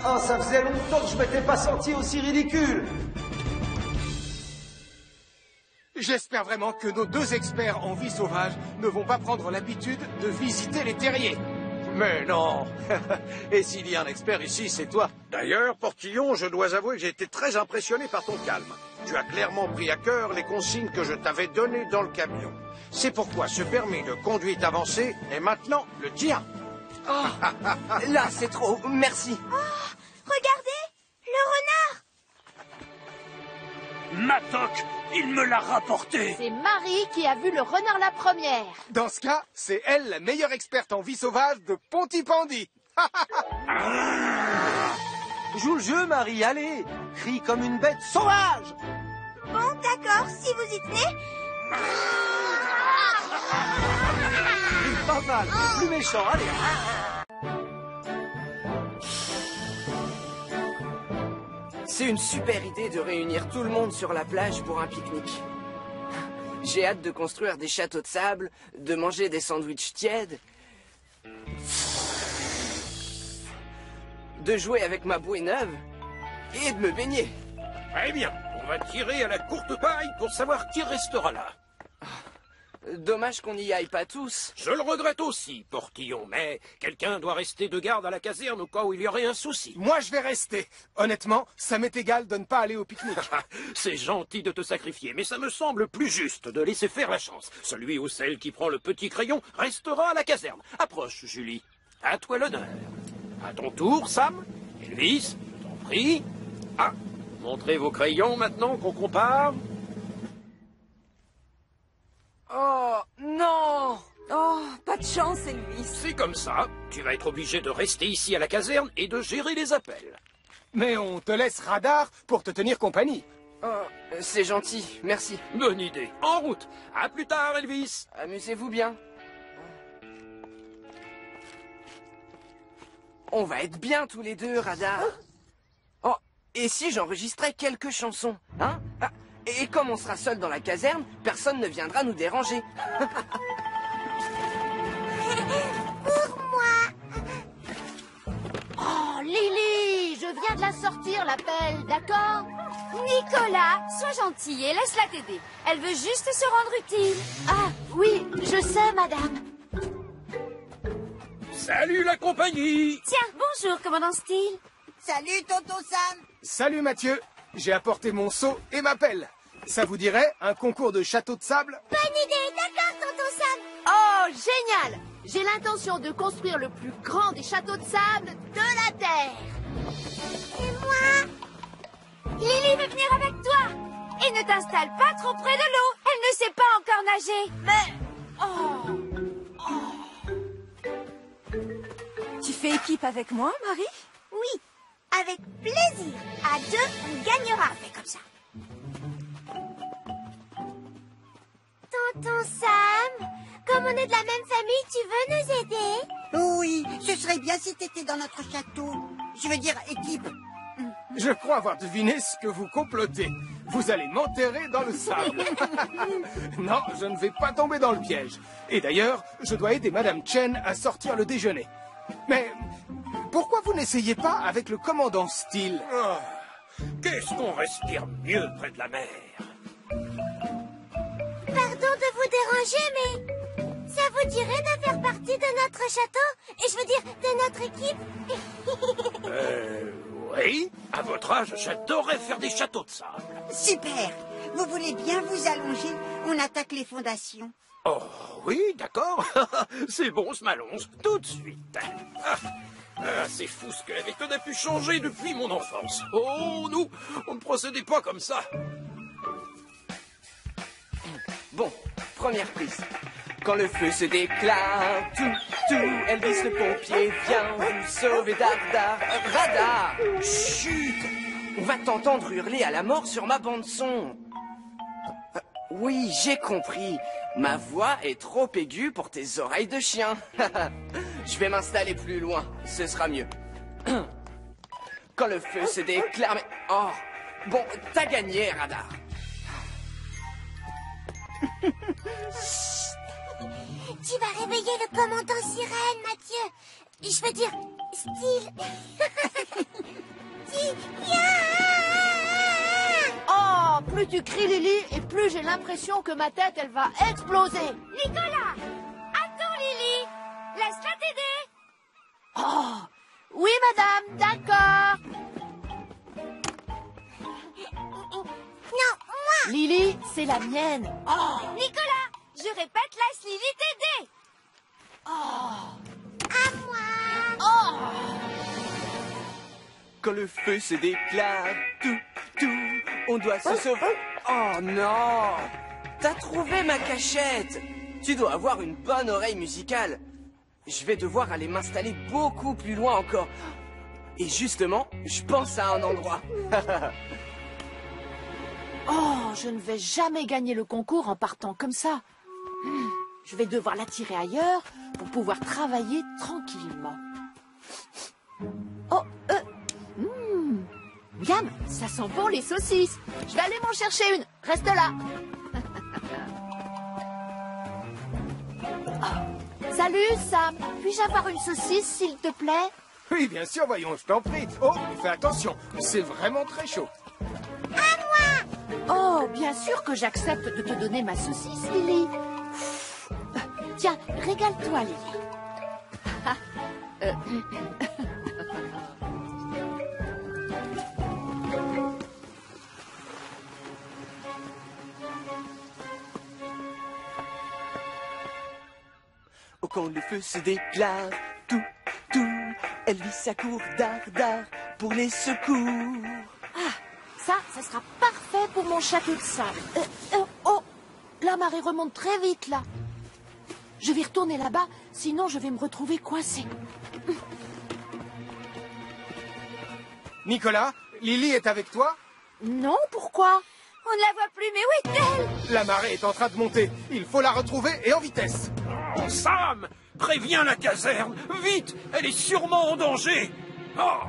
Oh, ça faisait longtemps que je m'étais pas senti aussi ridicule. J'espère vraiment que nos 2 experts en vie sauvage ne vont pas prendre l'habitude de visiter les terriers. Mais non. Et s'il y a un expert ici, c'est toi. D'ailleurs, Portillon, je dois avouer que j'ai été très impressionné par ton calme. Tu as clairement pris à cœur les consignes que je t'avais données dans le camion. C'est pourquoi ce permis de conduite avancé est maintenant le tien. Oh, là, c'est trop. Merci. Oh, regardez, le renard. Matok, il me l'a rapporté. C'est Marie qui a vu le renard la première. Dans ce cas, c'est elle la meilleure experte en vie sauvage de Pontypandy. Joue le jeu, Marie, allez. Crie comme une bête sauvage. Bon, d'accord, si vous y tenez. Pas mal, plus méchant, allez. C'est une super idée de réunir tout le monde sur la plage pour un pique-nique. J'ai hâte de construire des châteaux de sable, de manger des sandwichs tièdes, de jouer avec ma bouée neuve et de me baigner. Très bien, on va tirer à la courte paille pour savoir qui restera là. Dommage qu'on n'y aille pas tous. Je le regrette aussi, Portillon, mais quelqu'un doit rester de garde à la caserne au cas où il y aurait un souci. Moi, je vais rester. Honnêtement, ça m'est égal de ne pas aller au pique-nique. C'est gentil de te sacrifier, mais ça me semble plus juste de laisser faire la chance. Celui ou celle qui prend le petit crayon restera à la caserne. Approche, Julie. À toi l'honneur. À ton tour, Sam. Elvis, je t'en prie. Ah, montrez vos crayons maintenant qu'on compare. Oh, non! Oh, pas de chance, Elvis. C'est comme ça. Tu vas être obligé de rester ici à la caserne et de gérer les appels. Mais on te laisse radar pour te tenir compagnie. Oh, c'est gentil, merci. Bonne idée. En route. À plus tard, Elvis. Amusez-vous bien. On va être bien tous les deux, Radar. Oh, et si j'enregistrais quelques chansons, hein? Et comme on sera seul dans la caserne, personne ne viendra nous déranger. Pour moi. Oh, Lily, je viens de la sortir, l'appel, d'accord? Nicolas, sois gentil et laisse-la t'aider. Elle veut juste se rendre utile. Ah, oui, je sais, madame. Salut la compagnie! Tiens, bonjour, commandant Steele. Salut, Tonton Sam. Salut Mathieu, j'ai apporté mon seau et ma pelle. Ça vous dirait un concours de château de sable? Bonne idée, d'accord, Tonton Sam. Oh, génial! J'ai l'intention de construire le plus grand des châteaux de sable de la Terre. Et moi? Lily veut venir avec toi. Et ne t'installe pas trop près de l'eau. Elle ne sait pas encore nager. Mais... Tu fais équipe avec moi, Marie? Oui, avec plaisir. À deux, on gagnera. On fait comme ça. Tonton Sam, comme on est de la même famille, tu veux nous aider? Oui, ce serait bien si t'étais dans notre château. Je veux dire, équipe. Je crois avoir deviné ce que vous complotez. Vous allez m'enterrer dans le sable. Non, je ne vais pas tomber dans le piège. Et d'ailleurs, je dois aider Madame Chen à sortir le déjeuner. Mais pourquoi vous n'essayez pas avec le commandant Steele? Oh, qu'est-ce qu'on respire mieux près de la mer? Pardon de vous déranger, mais ça vous dirait de faire partie de notre château? Et je veux dire, de notre équipe? Oui, à votre âge, j'adorerais faire des châteaux de sable. Super. Vous voulez bien vous allonger? On attaque les fondations. Oh, oui, d'accord. C'est bon, je m'allonge tout de suite. C'est fou ce que la méthode a pu changer depuis mon enfance. Oh, nous, on ne procédait pas comme ça. Bon, première prise. Quand le feu se déclare, tout, Elvis le pompier vient vous sauver, Dardar, Radar. Chut! On va t'entendre hurler à la mort sur ma bande-son. Oui, j'ai compris. Ma voix est trop aiguë pour tes oreilles de chien. Je vais m'installer plus loin, ce sera mieux. Quand le feu se déclare... Mais... Oh, bon, t'as gagné, Radar. Tu vas réveiller le commandant Sirène, Mathieu. Je veux dire, Steele. Oh, plus tu cries, Lily, et plus j'ai l'impression que ma tête, elle va exploser. Nicolas! Attends, Lily! Laisse-la t'aider! Oh, oui, madame, d'accord. Non, moi. Lily, c'est la mienne. Oh. Nicolas! Je répète, laisse Lily t'aider. À moi. Quand le feu se déclare, on doit se sauver. Oh non! T'as trouvé ma cachette! Tu dois avoir une bonne oreille musicale. Je vais devoir aller m'installer beaucoup plus loin encore. Et justement, je pense à un endroit. Oh, je ne vais jamais gagner le concours en partant comme ça. Je vais devoir l'attirer ailleurs pour pouvoir travailler tranquillement. Oh, Miam, ça sent bon les saucisses. Je vais aller m'en chercher une. Reste là. Oh. Salut, Sam. Puis-je avoir une saucisse, s'il te plaît? Oui, bien sûr, voyons, je t'en prie. Oh, fais attention, c'est vraiment très chaud. Oh, bien sûr que j'accepte de te donner ma saucisse, Lily. Tiens, régale-toi, Lily. Oh, quand le feu se déclare, Elvis accourt d'ard pour les secours. Ça sera parfait pour mon château de sable. Oh, la marée remonte très vite, là. Je vais retourner là-bas, sinon je vais me retrouver coincée. Nicolas, Lily est avec toi? Non, pourquoi? On ne la voit plus, mais où est-elle? La marée est en train de monter. Il faut la retrouver et en vitesse. Oh, Sam, préviens la caserne. Vite, elle est sûrement en danger. Oh.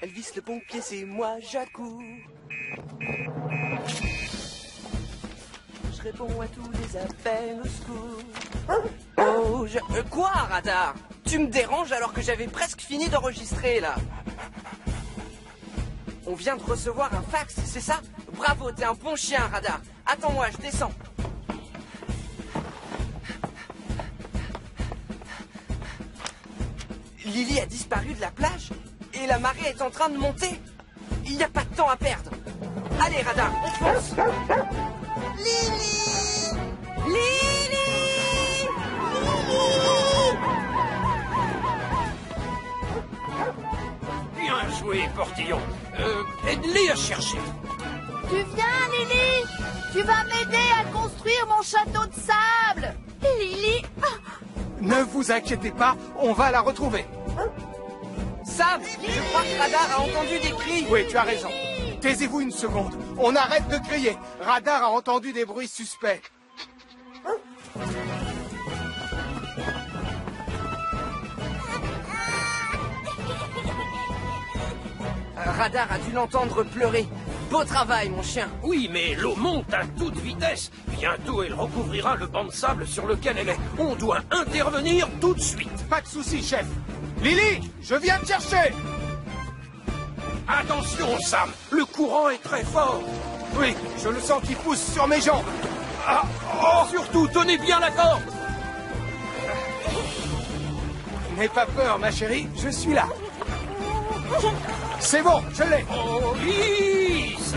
Elvis le pompier, c'est moi, j'accours. Je réponds à tous les appels au secours. Oh, quoi, Radar? Tu me déranges alors que j'avais presque fini d'enregistrer, là. On vient de recevoir un fax, c'est ça? Bravo, t'es un bon chien, Radar. Attends-moi, je descends. Lily a disparu de la plage et la marée est en train de monter. Il n'y a pas de temps à perdre. Allez, Radar, on fonce. Lily! Lily! Bien joué, Portillon. Aide-les à chercher. Tu viens, Lily? Tu vas m'aider à construire mon château de sable. Lily. Ne vous inquiétez pas, on va la retrouver. Sam, je crois que Radar a entendu des cris. Oui, tu as raison. Taisez-vous une seconde. On arrête de crier. Radar a entendu des bruits suspects. Radar a dû l'entendre pleurer. Beau travail, mon chien. Oui, mais l'eau monte à toute vitesse. Bientôt, elle recouvrira le banc de sable sur lequel elle est. On doit intervenir tout de suite. Pas de souci, chef. Lily, je viens te chercher. Attention, Sam. Le courant est très fort. Oui, je le sens qui pousse sur mes jambes. Ah, oh, surtout, tenez bien la corde. N'aie pas peur, ma chérie, je suis là. C'est bon, je l'ai. Oh, lisse.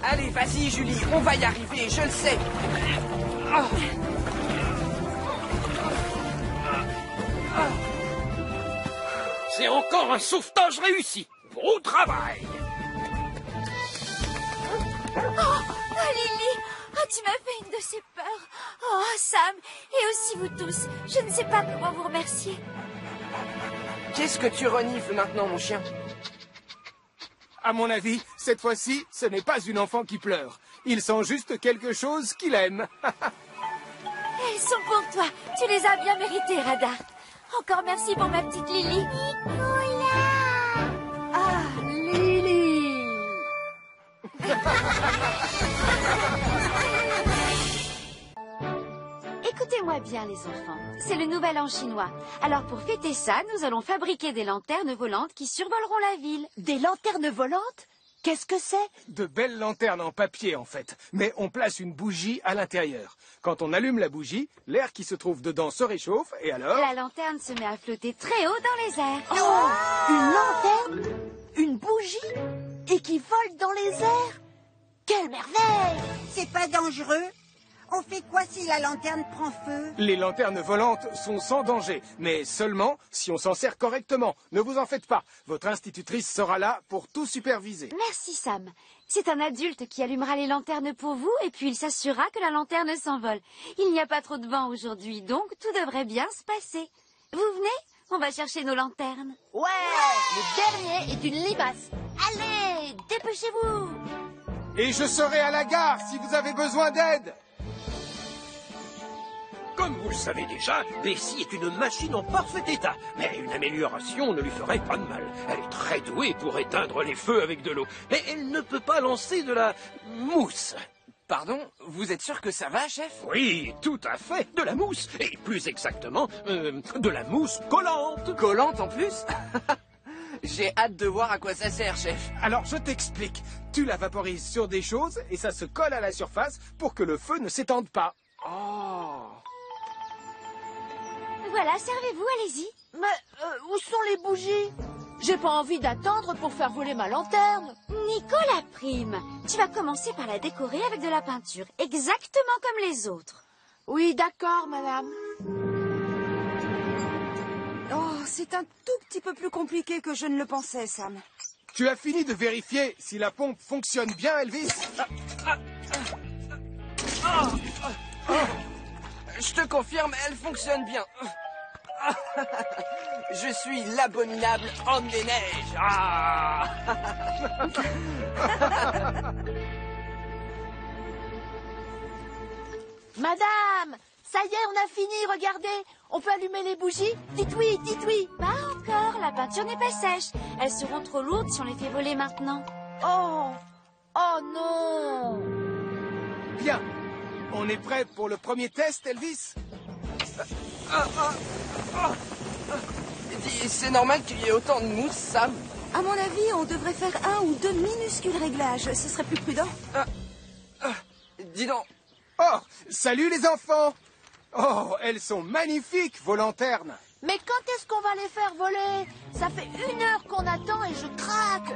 Allez, vas-y, Julie, on va y arriver, je le sais. C'est encore un sauvetage réussi. Bon travail. Oh, Lily. Oh, tu m'as fait une de ces peurs. Oh, Sam, et aussi vous tous. Je ne sais pas comment vous remercier. Qu'est-ce que tu renifles maintenant, mon chien? À mon avis, cette fois-ci, ce n'est pas une enfant qui pleure. Il sent juste quelque chose qu'il aime. Elles sont pour toi. Tu les as bien méritées, Radar. Encore merci pour ma petite Lily. Ah, Lily. Écoutez-moi bien, les enfants. C'est le nouvel an chinois. Alors, pour fêter ça, nous allons fabriquer des lanternes volantes qui survoleront la ville. Des lanternes volantes? Qu'est-ce que c'est? De belles lanternes en papier, en fait. Mais on place une bougie à l'intérieur. Quand on allume la bougie, l'air qui se trouve dedans se réchauffe et alors... La lanterne se met à flotter très haut dans les airs. Oh! Une lanterne? Une bougie? Et qui vole dans les airs? quelle merveille! C'est pas dangereux? On fait quoi si la lanterne prend feu? Les lanternes volantes sont sans danger, mais seulement si on s'en sert correctement. Ne vous en faites pas. Votre institutrice sera là pour tout superviser. Merci, Sam. C'est un adulte qui allumera les lanternes pour vous et puis il s'assurera que la lanterne s'envole. Il n'y a pas trop de vent aujourd'hui, donc tout devrait bien se passer. Vous venez? On va chercher nos lanternes. Ouais, le dernier est une limace. Allez, dépêchez-vous. Et je serai à la gare si vous avez besoin d'aide. Comme vous le savez déjà, Bessie est une machine en parfait état. Mais une amélioration ne lui ferait pas de mal. Elle est très douée pour éteindre les feux avec de l'eau. Mais elle ne peut pas lancer de la mousse. Pardon, vous êtes sûr que ça va, chef? Oui, tout à fait, de la mousse. Et plus exactement, de la mousse collante. Collante en plus? J'ai hâte de voir à quoi ça sert, chef. Alors je t'explique. Tu la vaporises sur des choses et ça se colle à la surface pour que le feu ne s'étende pas. Oh. Voilà, servez-vous, allez-y. Mais où sont les bougies? J'ai pas envie d'attendre pour faire voler ma lanterne. Nicolas Prime, tu vas commencer par la décorer avec de la peinture, exactement comme les autres. Oui, d'accord, madame. Oh, c'est un tout petit peu plus compliqué que je ne le pensais, Sam. Tu as fini de vérifier si la pompe fonctionne bien, Elvis? Je te confirme, elle fonctionne bien. Je suis l'abominable homme des neiges. Ah. Madame, ça y est, on a fini, regardez. On peut allumer les bougies? Dites oui, dites oui. Pas encore, la peinture n'est pas sèche. Elles seront trop lourdes si on les fait voler maintenant. Oh, oh non. Bien. On est prêt pour le premier test, Elvis? C'est normal qu'il y ait autant de mousse, Sam. À mon avis, on devrait faire 1 ou 2 minuscules réglages. Ce serait plus prudent. Dis donc. Oh, salut les enfants! Oh, elles sont magnifiques, vos lanternes! Mais quand est-ce qu'on va les faire voler? Ça fait 1 heure qu'on attend et je craque.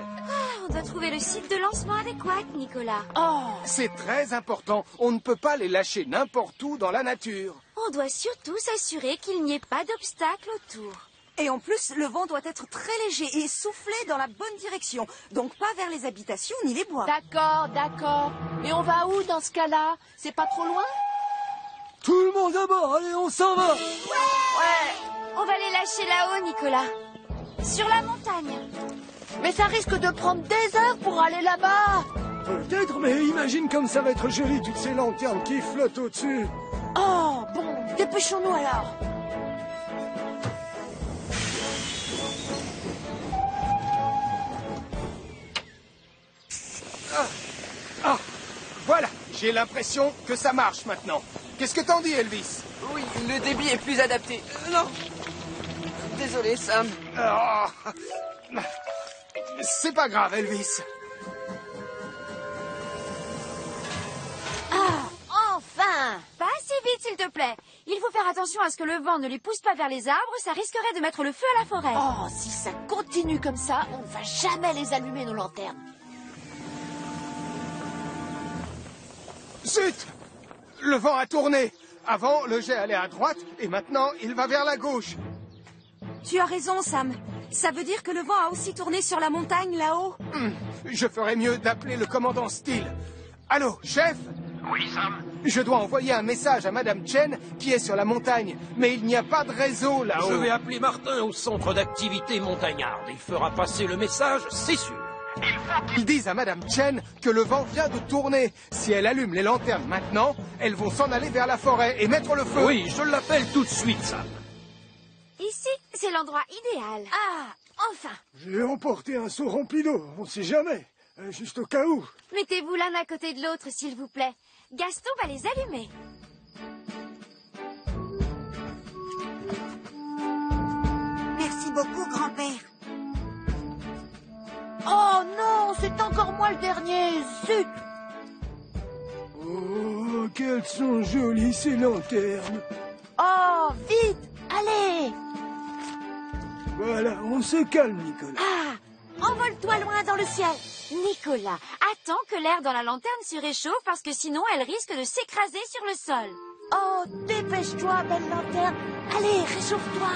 On doit trouver le site de lancement adéquat, Nicolas. Oh. C'est très important. On ne peut pas les lâcher n'importe où dans la nature. On doit surtout s'assurer qu'il n'y ait pas d'obstacle autour. Et en plus, le vent doit être très léger et souffler dans la bonne direction. Donc pas vers les habitations ni les bois. D'accord, d'accord. Mais on va où dans ce cas-là? C'est pas trop loin? Tout le monde à bord, allez, on s'en va. Ouais. On va les lâcher là-haut, Nicolas. Sur la montagne. Mais ça risque de prendre des heures pour aller là-bas. Peut-être, mais imagine comme ça va être joli, toutes ces lanternes qui flottent au-dessus. Oh, bon, dépêchons-nous alors. Voilà, j'ai l'impression que ça marche maintenant. Qu'est-ce que t'en dis, Elvis? Oui, le débit est plus adapté. Non. Désolé, Sam. Oh. C'est pas grave, Elvis. Enfin! Pas assez vite, s'il te plaît. Il faut faire attention à ce que le vent ne les pousse pas vers les arbres, ça risquerait de mettre le feu à la forêt. Oh, si ça continue comme ça, on ne va jamais les allumer, nos lanternes. Zut! Le vent a tourné. Avant, le jet allait à droite et maintenant, il va vers la gauche. Tu as raison, Sam. Ça veut dire que le vent a aussi tourné sur la montagne là-haut. Je ferais mieux d'appeler le commandant Steele. Allô, chef? Oui, Sam? Je dois envoyer un message à Madame Chen qui est sur la montagne, mais il n'y a pas de réseau là-haut. Je vais appeler Martin au centre d'activité montagnarde. Il fera passer le message, c'est sûr. Ils disent à Madame Chen que le vent vient de tourner. Si elle allume les lanternes maintenant, elles vont s'en aller vers la forêt et mettre le feu. Oui, je l'appelle tout de suite, Sam. Ici, c'est l'endroit idéal. Ah, enfin! J'ai emporté un seau rempli d'eau, on sait jamais. Juste au cas où. Mettez-vous l'un à côté de l'autre, s'il vous plaît. Gaston va les allumer. Merci beaucoup, grand-père. Oh non, c'est encore moi le dernier, zut! Oh, qu'elles sont jolies ces lanternes. Oh, vite, allez! Voilà, on se calme, Nicolas. Ah, envole-toi loin dans le ciel. Nicolas, attends que l'air dans la lanterne se réchauffe parce que sinon elle risque de s'écraser sur le sol. Oh, dépêche-toi, belle lanterne. Allez, réchauffe-toi.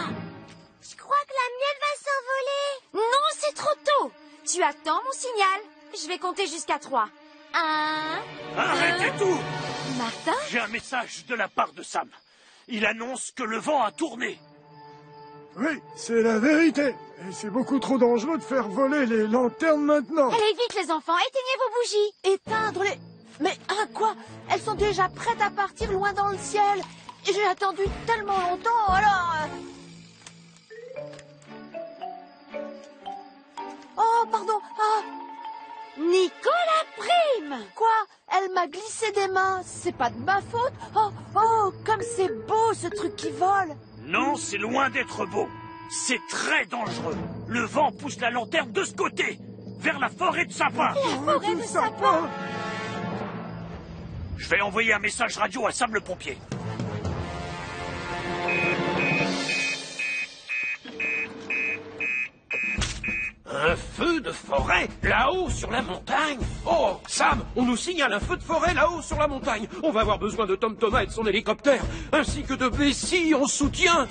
Je crois que la mienne va s'envoler. Non, c'est trop tôt. Tu attends mon signal. Je vais compter jusqu'à 3. 1, Arrêtez 2... tout! Martin? J'ai un message de la part de Sam. Il annonce que le vent a tourné. Oui, c'est la vérité. Et c'est beaucoup trop dangereux de faire voler les lanternes maintenant. Allez vite les enfants, éteignez vos bougies. Éteindre les... Mais quoi? Elles sont déjà prêtes à partir loin dans le ciel. Et j'ai attendu tellement longtemps, alors... Oh, pardon. Ah. Nicolas Prime! Quoi? Elle m'a glissé des mains. C'est pas de ma faute. Oh, comme c'est beau ce truc qui vole. Non, c'est loin d'être beau. C'est très dangereux. Le vent pousse la lanterne de ce côté, vers la forêt de sapins. La forêt de sapins? Je vais envoyer un message radio à Sam le pompier. Un feu de forêt là-haut sur la montagne? Oh, Sam, on nous signale un feu de forêt là-haut sur la montagne. On va avoir besoin de Tom Thomas et de son hélicoptère, ainsi que de Bessie en soutien.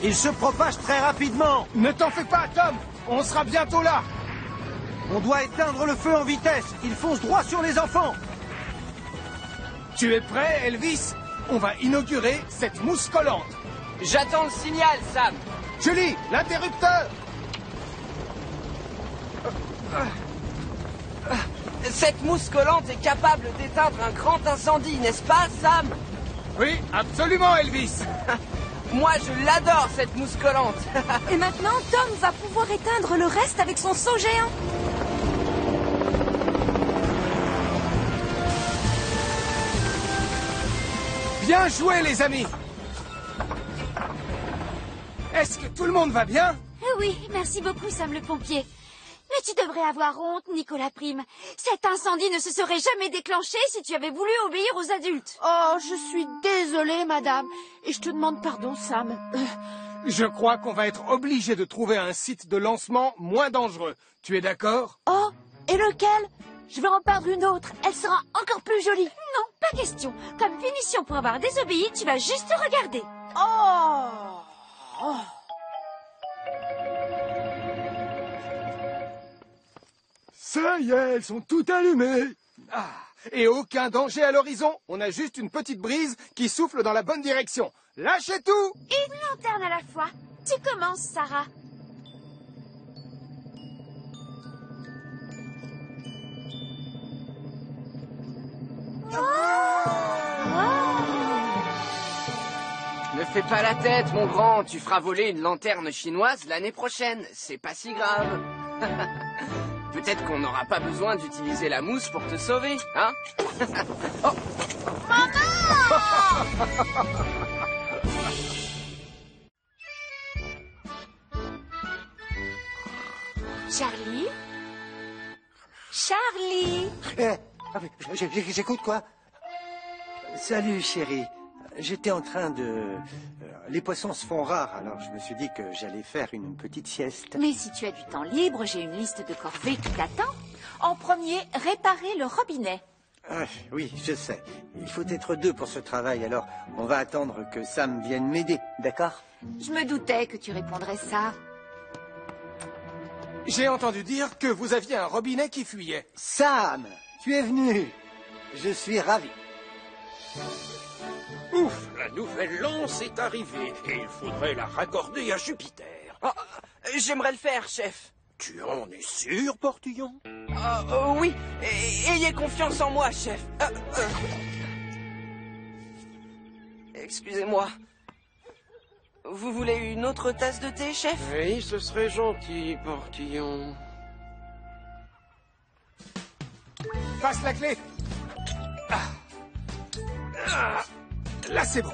Il se propage très rapidement. Ne t'en fais pas, Tom. On sera bientôt là. On doit éteindre le feu en vitesse. Il fonce droit sur les enfants. Tu es prêt, Elvis? On va inaugurer cette mousse collante. J'attends le signal, Sam. Julie, l'interrupteur. Cette mousse collante est capable d'éteindre un grand incendie, n'est-ce pas, Sam? Oui, absolument, Elvis. Moi, je l'adore, cette mousse collante. Et maintenant, Tom va pouvoir éteindre le reste avec son seau géant. Bien joué, les amis. Est-ce que tout le monde va bien? Oui, merci beaucoup, Sam le pompier. Mais tu devrais avoir honte, Nicolas Prime. Cet incendie ne se serait jamais déclenché si tu avais voulu obéir aux adultes. Oh, je suis désolée, madame. Et je te demande pardon, Sam. Je crois qu'on va être obligé de trouver un site de lancement moins dangereux. Tu es d'accord? Oh, et lequel? Je vais en peindre une autre. Elle sera encore plus jolie. Non, pas question. Comme punition pour avoir désobéi, tu vas juste regarder. Oh. Ça y est, elles sont toutes allumées. Ah, et aucun danger à l'horizon. On a juste une petite brise qui souffle dans la bonne direction. Lâchez tout! Une lanterne à la fois. Tu commences, Sarah. Ne fais pas la tête, mon grand. Tu feras voler une lanterne chinoise l'année prochaine. C'est pas si grave. Peut-être qu'on n'aura pas besoin d'utiliser la mousse pour te sauver, hein? Oh. Charlie? Charlie? J'écoute quoi? Salut, chérie. J'étais en train de... Les poissons se font rares, alors je me suis dit que j'allais faire une petite sieste. Mais si tu as du temps libre, j'ai une liste de corvées qui t'attend. En premier, réparer le robinet. Ah, oui, je sais. Il faut être deux pour ce travail, alors on va attendre que Sam vienne m'aider, d'accord? Je me doutais que tu répondrais ça. J'ai entendu dire que vous aviez un robinet qui fuyait. Sam, tu es venu. Je suis ravi. Ouf, la nouvelle lance est arrivée et il faudrait la raccorder à Jupiter. Oh, j'aimerais le faire, chef. Tu en es sûr, Portillon? Oui, ayez confiance en moi, chef. Excusez-moi. Vous voulez une autre tasse de thé, chef? Oui, ce serait gentil, Portillon. Passe la clé. Là, c'est bon.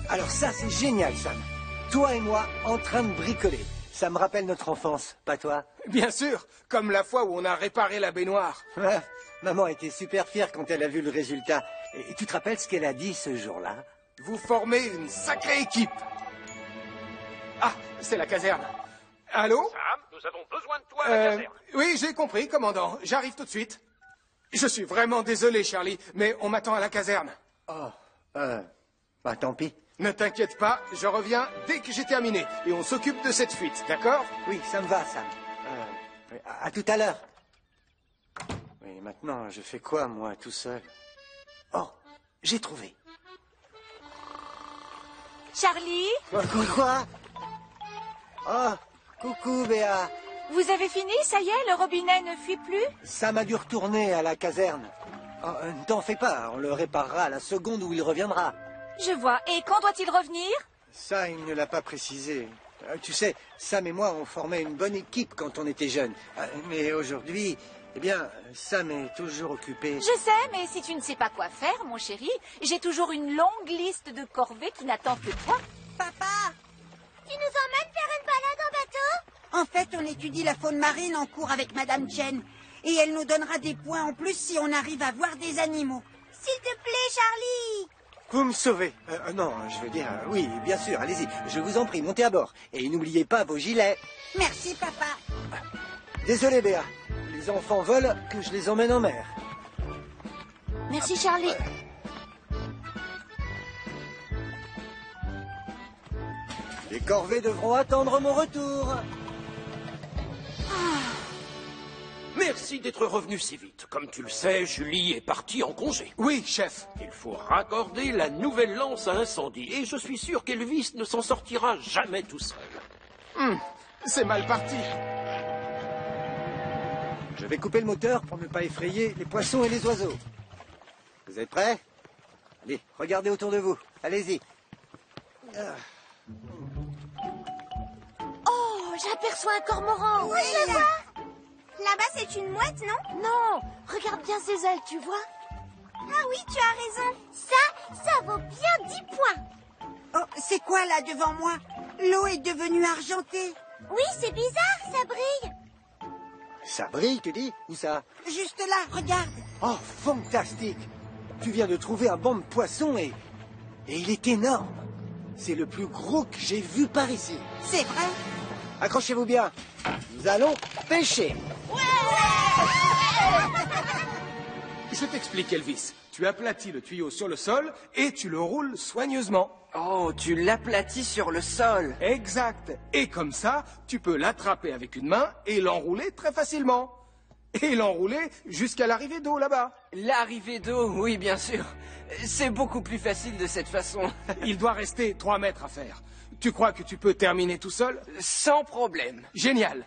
Alors ça, c'est génial, Sam. Toi et moi, en train de bricoler. Ça me rappelle notre enfance, pas toi? Bien sûr, comme la fois où on a réparé la baignoire. Maman était super fière quand elle a vu le résultat. Et tu te rappelles ce qu'elle a dit ce jour-là? Vous formez une sacrée équipe. Ah, c'est la caserne. Allô? Sam, nous avons besoin de toi à la caserne. Oui, j'ai compris, commandant. J'arrive tout de suite. Je suis vraiment désolé, Charlie, mais on m'attend à la caserne. Oh, bah tant pis. Ne t'inquiète pas, je reviens dès que j'ai terminé. Et on s'occupe de cette fuite, d'accord? Oui, ça me va, Sam. À tout à l'heure. Oui, maintenant, je fais quoi, moi, tout seul? Oh, j'ai trouvé. Charlie, Quoi? Oh, coucou, Béa. vous avez fini, ça y est, le robinet ne fuit plus? Sam a dû retourner à la caserne. Oh, ne t'en fais pas, on le réparera à la seconde où il reviendra. Je vois. Et quand doit-il revenir? Ça, il ne l'a pas précisé. Tu sais, Sam et moi, on formait une bonne équipe quand on était jeunes. Mais aujourd'hui, eh bien, Sam est toujours occupé. Je sais, mais si tu ne sais pas quoi faire, mon chéri, j'ai toujours une longue liste de corvées qui n'attendent que toi. Papa, Tu nous emmènes faire une balade en bateau? en fait, on étudie la faune marine en cours avec Madame Chen. Et elle nous donnera des points en plus si on arrive à voir des animaux. S'il te plaît, Charlie. Vous me sauvez. Non, je veux dire, oui, bien sûr, allez-y. Je vous en prie, montez à bord. Et n'oubliez pas vos gilets. Merci, papa. Désolé, Béa. Les enfants veulent que je les emmène en mer. Merci, Charlie. Les corvées devront attendre mon retour. Merci d'être revenu si vite. Comme tu le sais, Julie est partie en congé. Oui, chef. Il faut raccorder la nouvelle lance à incendie. Et je suis sûr qu'Elvis ne s'en sortira jamais tout seul. C'est mal parti. Je vais couper le moteur pour ne pas effrayer les poissons et les oiseaux. Vous êtes prêts? Allez, regardez autour de vous. Allez-y. Oh, j'aperçois un cormoran. Oui, je vois. Là-bas, c'est une mouette, non? Non, regarde bien ses ailes, tu vois? Ah oui, tu as raison. Ça vaut bien 10 points. Oh, c'est quoi là devant moi? L'eau est devenue argentée. Oui, c'est bizarre, ça brille. Ça brille, tu dis? Où ça? Juste là, regarde. Oh, fantastique! Tu viens de trouver un banc de poissons et il est énorme. C'est le plus gros que j'ai vu par ici. C'est vrai? Accrochez-vous bien. Nous allons pêcher. Je t'explique, Elvis. Tu aplatis le tuyau sur le sol et tu le roules soigneusement. Oh, tu l'aplatis sur le sol. Exact. Et comme ça, tu peux l'attraper avec une main et l'enrouler très facilement. Et l'enrouler jusqu'à l'arrivée d'eau là-bas. L'arrivée d'eau, oui, bien sûr. C'est beaucoup plus facile de cette façon. Il doit rester 3 mètres à faire. Tu crois que tu peux terminer tout seul? Sans problème. Génial.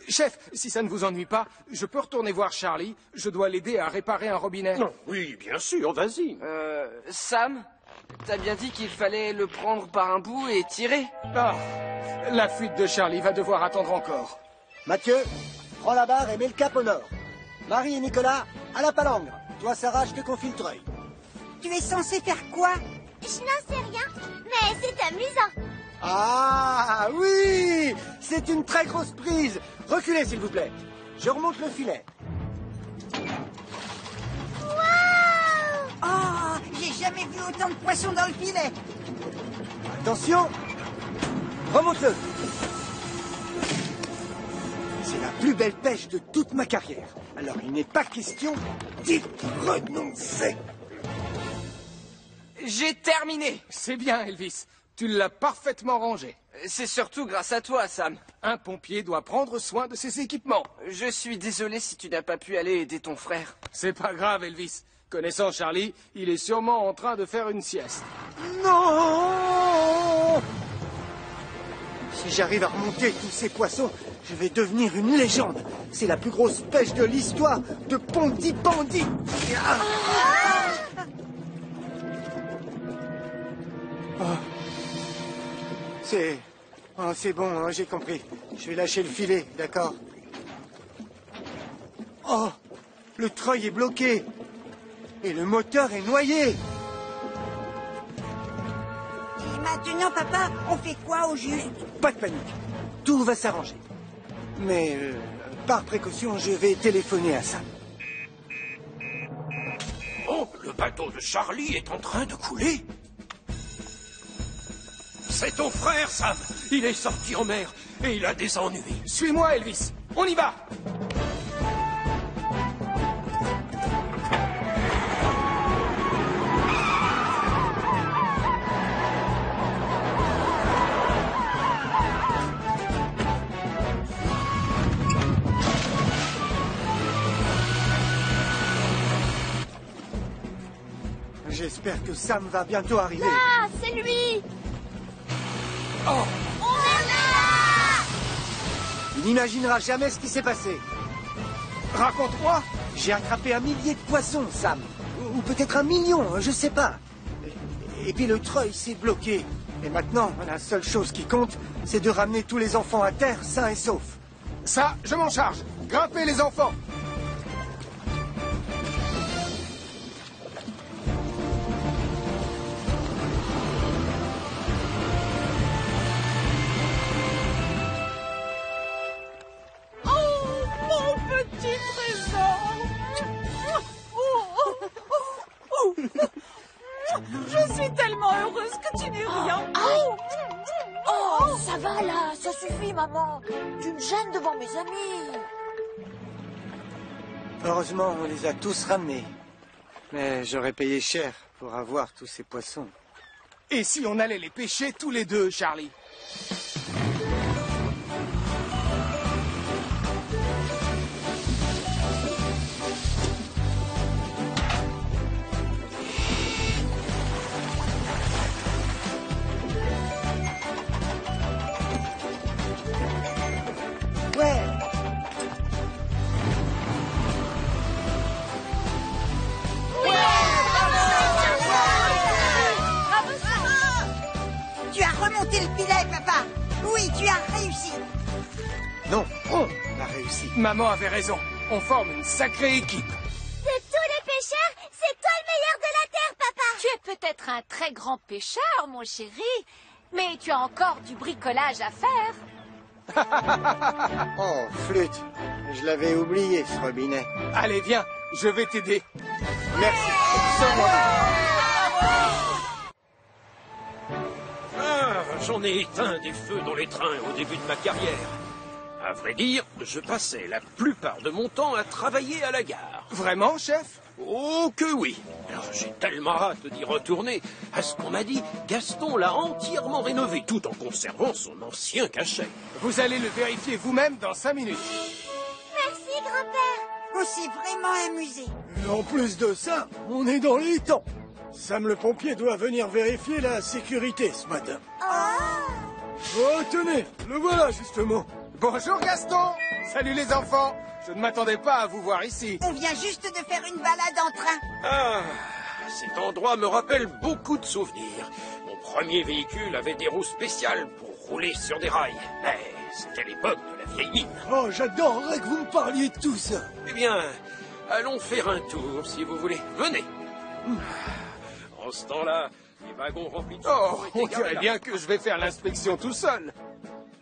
Chef, si ça ne vous ennuie pas, je peux retourner voir Charlie. Je dois l'aider à réparer un robinet. Non, oui, bien sûr, vas-y. Sam, t'as bien dit qu'il fallait le prendre par un bout et tirer? Ah, la fuite de Charlie va devoir attendre encore. Mathieu, prends la barre et mets le cap au nord. Marie et Nicolas, à la palangre. Toi, Sarah, je te confie le treuil. Tu es censé faire quoi? Je n'en sais rien, mais c'est amusant. Ah oui! C'est une très grosse prise. Reculez, s'il vous plaît. Je remonte le filet. Oh, j'ai jamais vu autant de poissons dans le filet. Attention! Remonte-le. C'est la plus belle pêche de toute ma carrière. Alors, il n'est pas question d'y renoncer. J'ai terminé. C'est bien, Elvis. Tu l'as parfaitement rangé. C'est surtout grâce à toi, Sam. Un pompier doit prendre soin de ses équipements. Je suis désolé si tu n'as pas pu aller aider ton frère. C'est pas grave, Elvis. Connaissant Charlie, il est sûrement en train de faire une sieste. Non! Si j'arrive à remonter tous ces poissons, je vais devenir une légende. C'est la plus grosse pêche de l'histoire de Pontypandy. C'est bon, hein, j'ai compris. Je vais lâcher le filet, d'accord? Oh, le treuil est bloqué. Et le moteur est noyé. Et maintenant, papa, on fait quoi au juste? Pas de panique. Tout va s'arranger. Mais, par précaution, je vais téléphoner à Sam. bateau de Charlie est en train de couler. C'est ton frère, Sam. Il est sorti en mer et il a des ennuis. Suis-moi, Elvis. On y va. J'espère que Sam va bientôt arriver. Ah, c'est lui! Oh! On est là! Il n'imaginera jamais ce qui s'est passé. Raconte-moi! J'ai attrapé 1 millier de poissons, Sam. Ou peut-être 1 million, je sais pas. Et puis le treuil s'est bloqué. Et maintenant, la seule chose qui compte, c'est de ramener tous les enfants à terre, sains et saufs. Ça, je m'en charge. Grimpez les enfants! Je suis tellement heureuse que tu n'aies rien. Oh, ça va là, ça suffit, maman. Tu me gênes devant mes amis. Heureusement, on les a tous ramenés. Mais j'aurais payé cher pour avoir tous ces poissons. Et si on allait les pêcher tous les deux, Charlie? Ouais. Tu as remonté le filet, papa. Oui, tu as réussi. Non, on a réussi. Maman avait raison. On forme une sacrée équipe. De tous les pêcheurs, c'est toi le meilleur de la terre, papa. Tu es peut-être un très grand pêcheur, mon chéri, mais tu as encore du bricolage à faire. Oh, flûte. Je l'avais oublié, ce robinet. Allez, viens. Je vais t'aider. Merci. Ah, j'en ai éteint des feux dans les trains au début de ma carrière. À vrai dire, je passais la plupart de mon temps à travailler à la gare. Vraiment, chef? Oh que oui. Alors, j'ai tellement hâte d'y retourner. À ce qu'on m'a dit, Gaston l'a entièrement rénové tout en conservant son ancien cachet. Vous allez le vérifier vous-même dans 5 minutes. Merci, grand-père. On s'est vraiment amusé. Et en plus de ça, on est dans les temps. Sam le pompier doit venir vérifier la sécurité ce matin. Oh, tenez, le voilà justement. Bonjour, Gaston. Salut, les enfants. Je ne m'attendais pas à vous voir ici. On vient juste de faire une balade en train. Ah, cet endroit me rappelle beaucoup de souvenirs. Mon premier véhicule avait des roues spéciales pour rouler sur des rails. Mais c'était l'époque de la vieille mine. Oh, j'adorerais que vous me parliez de tout ça. Eh bien, allons faire un tour, si vous voulez. Venez. En ce temps-là, les wagons remplis de... Oh, on dirait bien que je vais faire l'inspection tout seul.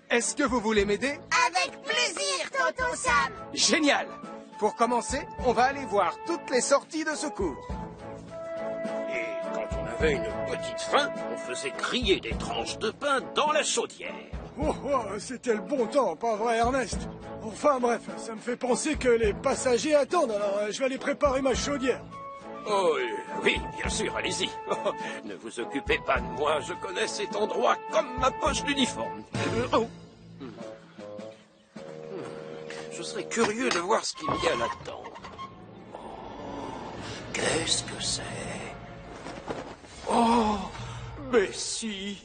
Est-ce que vous voulez m'aider? Avec plaisir, tonton Sam. Génial. Pour commencer, on va aller voir toutes les sorties de secours. Et quand on avait une petite faim, on faisait griller des tranches de pain dans la chaudière. Oh, c'était le bon temps, pas vrai, Ernest? Enfin bref, ça me fait penser que les passagers attendent, alors je vais aller préparer ma chaudière. Oh, oui, bien sûr, allez-y. Oh, ne vous occupez pas de moi, je connais cet endroit comme ma poche d'uniforme. Oh. Je serais curieux de voir ce qu'il y a là-dedans. Oh, qu'est-ce que c'est? Oh, mais si.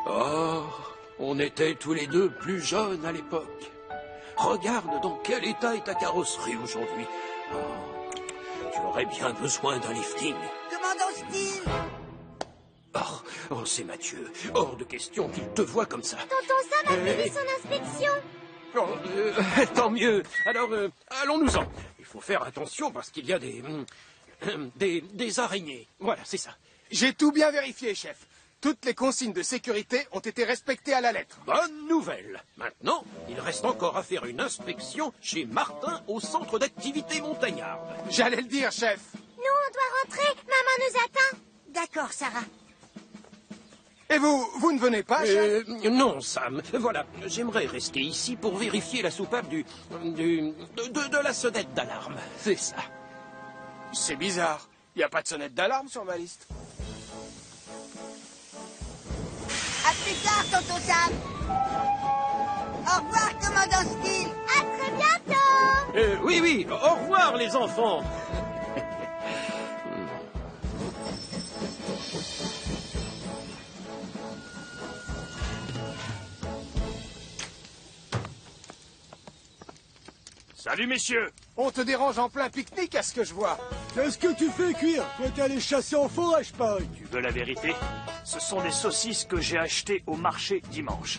Oh, on était tous les deux plus jeunes à l'époque. Regarde dans quel état est ta carrosserie aujourd'hui. Oh, tu aurais bien besoin d'un lifting. Commandant Steele. Oh, c'est Mathieu. Hors de question qu'il te voit comme ça. Tonton Sam a fini son inspection. Oh, tant mieux. Alors, allons-nous-en. Il faut faire attention parce qu'il y a des araignées. Voilà, c'est ça. J'ai tout bien vérifié, chef. Toutes les consignes de sécurité ont été respectées à la lettre. Bonne nouvelle. Maintenant, il reste encore à faire une inspection chez Martin au centre d'activité montagnarde. J'allais le dire, chef. Nous, on doit rentrer. Maman nous attend. D'accord, Sarah. Et vous ne venez pas, chef? Non, Sam. Voilà, j'aimerais rester ici pour vérifier la soupape de la sonnette d'alarme. C'est ça. C'est bizarre. Il n'y a pas de sonnette d'alarme sur ma liste. À plus tard, tonton Sam. Au revoir, commandant Steele. À très bientôt. Oui, au revoir les enfants. Salut, messieurs. On te dérange en plein pique-nique, à ce que je vois. Qu'est-ce que tu fais cuire? Toi, t'es allé chasser en forêt, je parie. Tu veux la vérité? Ce sont des saucisses que j'ai achetées au marché dimanche.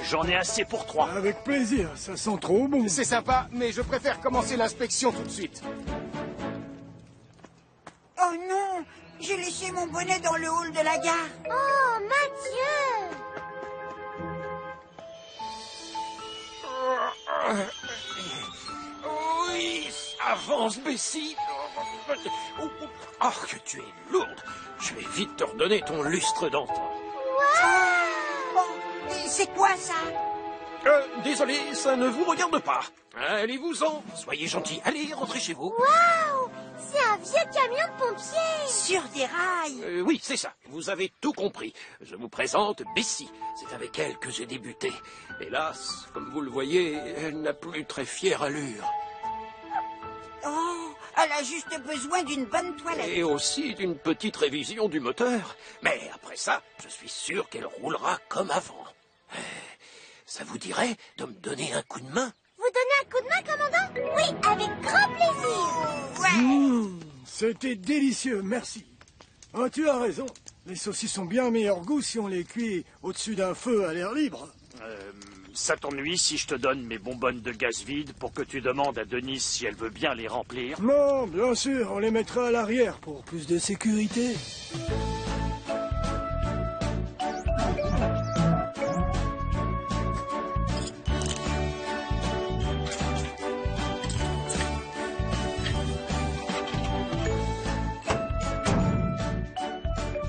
J'en ai assez pour 3. Avec plaisir, ça sent trop bon. C'est sympa, mais je préfère commencer l'inspection tout de suite. Oh non, j'ai laissé mon bonnet dans le hall de la gare. Oh, Mathieu. Oui, avance, Bessie. Oh, que tu es lourde. Je vais vite te redonner ton lustre d'antan. Oh, c'est quoi ça? Désolé, ça ne vous regarde pas. Allez-vous-en. Soyez gentils. Allez, rentrez chez vous. Waouh! C'est un vieux camion de pompiers. Sur des rails. Oui, c'est ça. Vous avez tout compris. Je vous présente Bessie. C'est avec elle que j'ai débuté. Hélas, comme vous le voyez, elle n'a plus très fière allure. Oh, elle a juste besoin d'une bonne toilette. Et aussi d'une petite révision du moteur. Mais après ça, je suis sûr qu'elle roulera comme avant. Ça vous dirait de me donner un coup de main? Vous donnez un coup de main, commandant? Oui, avec grand plaisir. C'était délicieux, merci. Ah, tu as raison. Les saucisses ont bien meilleur goût si on les cuit au-dessus d'un feu à l'air libre. Ça t'ennuie si je te donne mes bonbonnes de gaz vide pour que tu demandes à Denise si elle veut bien les remplir? Non, bien sûr, on les mettra à l'arrière pour plus de sécurité.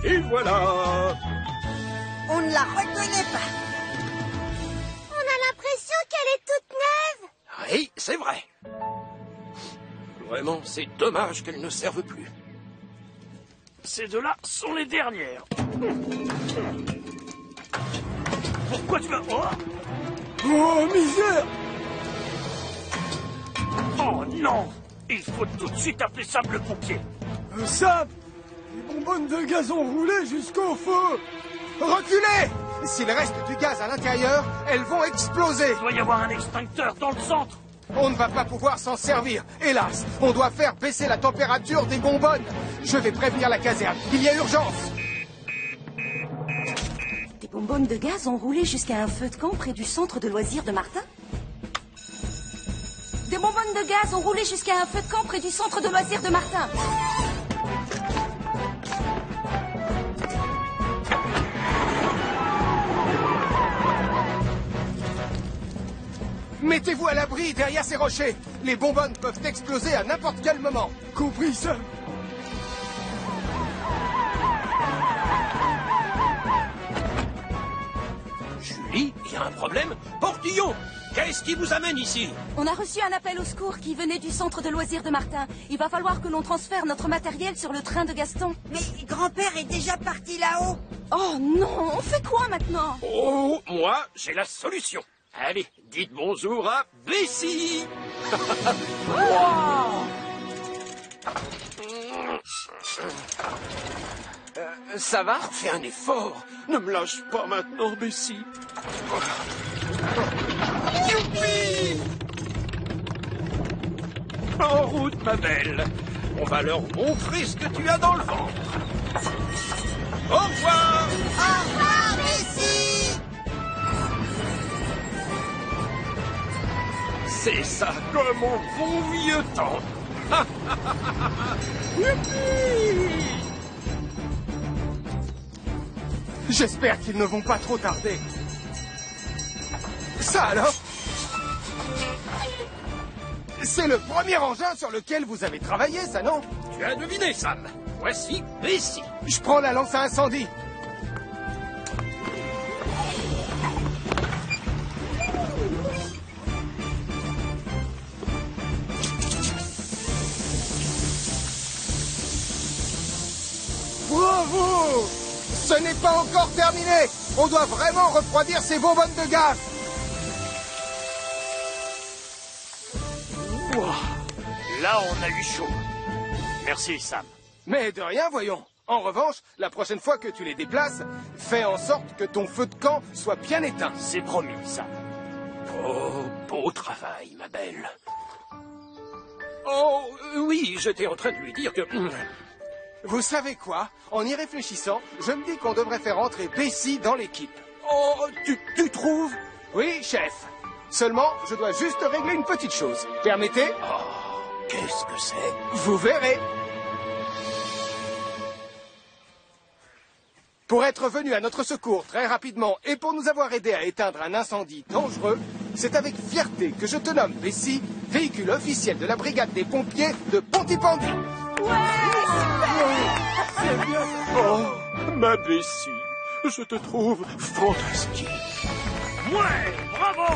Et voilà. On ne la reconnaît pas. On a l'impression qu'elle est toute neuve. Oui, c'est vrai. Vraiment, c'est dommage qu'elles ne servent plus. Ces deux-là sont les dernières. Pourquoi tu vas... Oh, misère! Oh non! Il faut tout de suite appeler Sam le pompier. Sam! Les bonbonnes de gaz ont roulé jusqu'au feu! Reculez! S'il reste du gaz à l'intérieur, elles vont exploser. Il doit y avoir un extincteur dans le centre. On ne va pas pouvoir s'en servir. Hélas, on doit faire baisser la température des bonbonnes. Je vais prévenir la caserne. Il y a urgence. Des bonbonnes de gaz ont roulé jusqu'à un feu de camp près du centre de loisirs de Martin? Des bonbonnes de gaz ont roulé jusqu'à un feu de camp près du centre de loisirs de Martin. Mettez-vous à l'abri derrière ces rochers. Les bonbonnes peuvent exploser à n'importe quel moment. Compris, Sam. Julie, il y a un problème? Portillon, qu'est-ce qui vous amène ici? On a reçu un appel au secours qui venait du centre de loisirs de Martin. Il va falloir que l'on transfère notre matériel sur le train de Gaston. Mais grand-père est déjà parti là-haut. Oh non, on fait quoi maintenant? Oh, moi, j'ai la solution. Allez, dites bonjour à Bessie. Ça va? Fais un effort. Ne me lâche pas maintenant, Bessie. Youpi! En route, ma belle. On va leur montrer ce que tu as dans le ventre. Au revoir! Au revoir, Bessie! C'est ça, comme au bon vieux temps. Youpi! J'espère qu'ils ne vont pas trop tarder. Ça alors? C'est le premier engin sur lequel vous avez travaillé, ça, non? Tu as deviné, Sam. Voici Bessie. Je prends la lance à incendie. Bravo! Ce n'est pas encore terminé. On doit vraiment refroidir ces bonbonnes de gaz. Ouah. Là, on a eu chaud. Merci, Sam. Mais de rien, voyons. En revanche, la prochaine fois que tu les déplaces, fais en sorte que ton feu de camp soit bien éteint. C'est promis, Sam. Oh, beau travail, ma belle. Oh, oui, j'étais en train de lui dire que... Vous savez quoi? En y réfléchissant, je me dis qu'on devrait faire entrer Bessie dans l'équipe. Oh, tu trouves? Oui, chef. Seulement, je dois juste régler une petite chose. Permettez? Oh, qu'est-ce que c'est? Vous verrez. Pour être venu à notre secours très rapidement et pour nous avoir aidé à éteindre un incendie dangereux, c'est avec fierté que je te nomme Bessie, véhicule officiel de la brigade des pompiers de Pontypandy. C'est bien. Oh, ma Bessie, je te trouve fantastique. Ouais, bravo!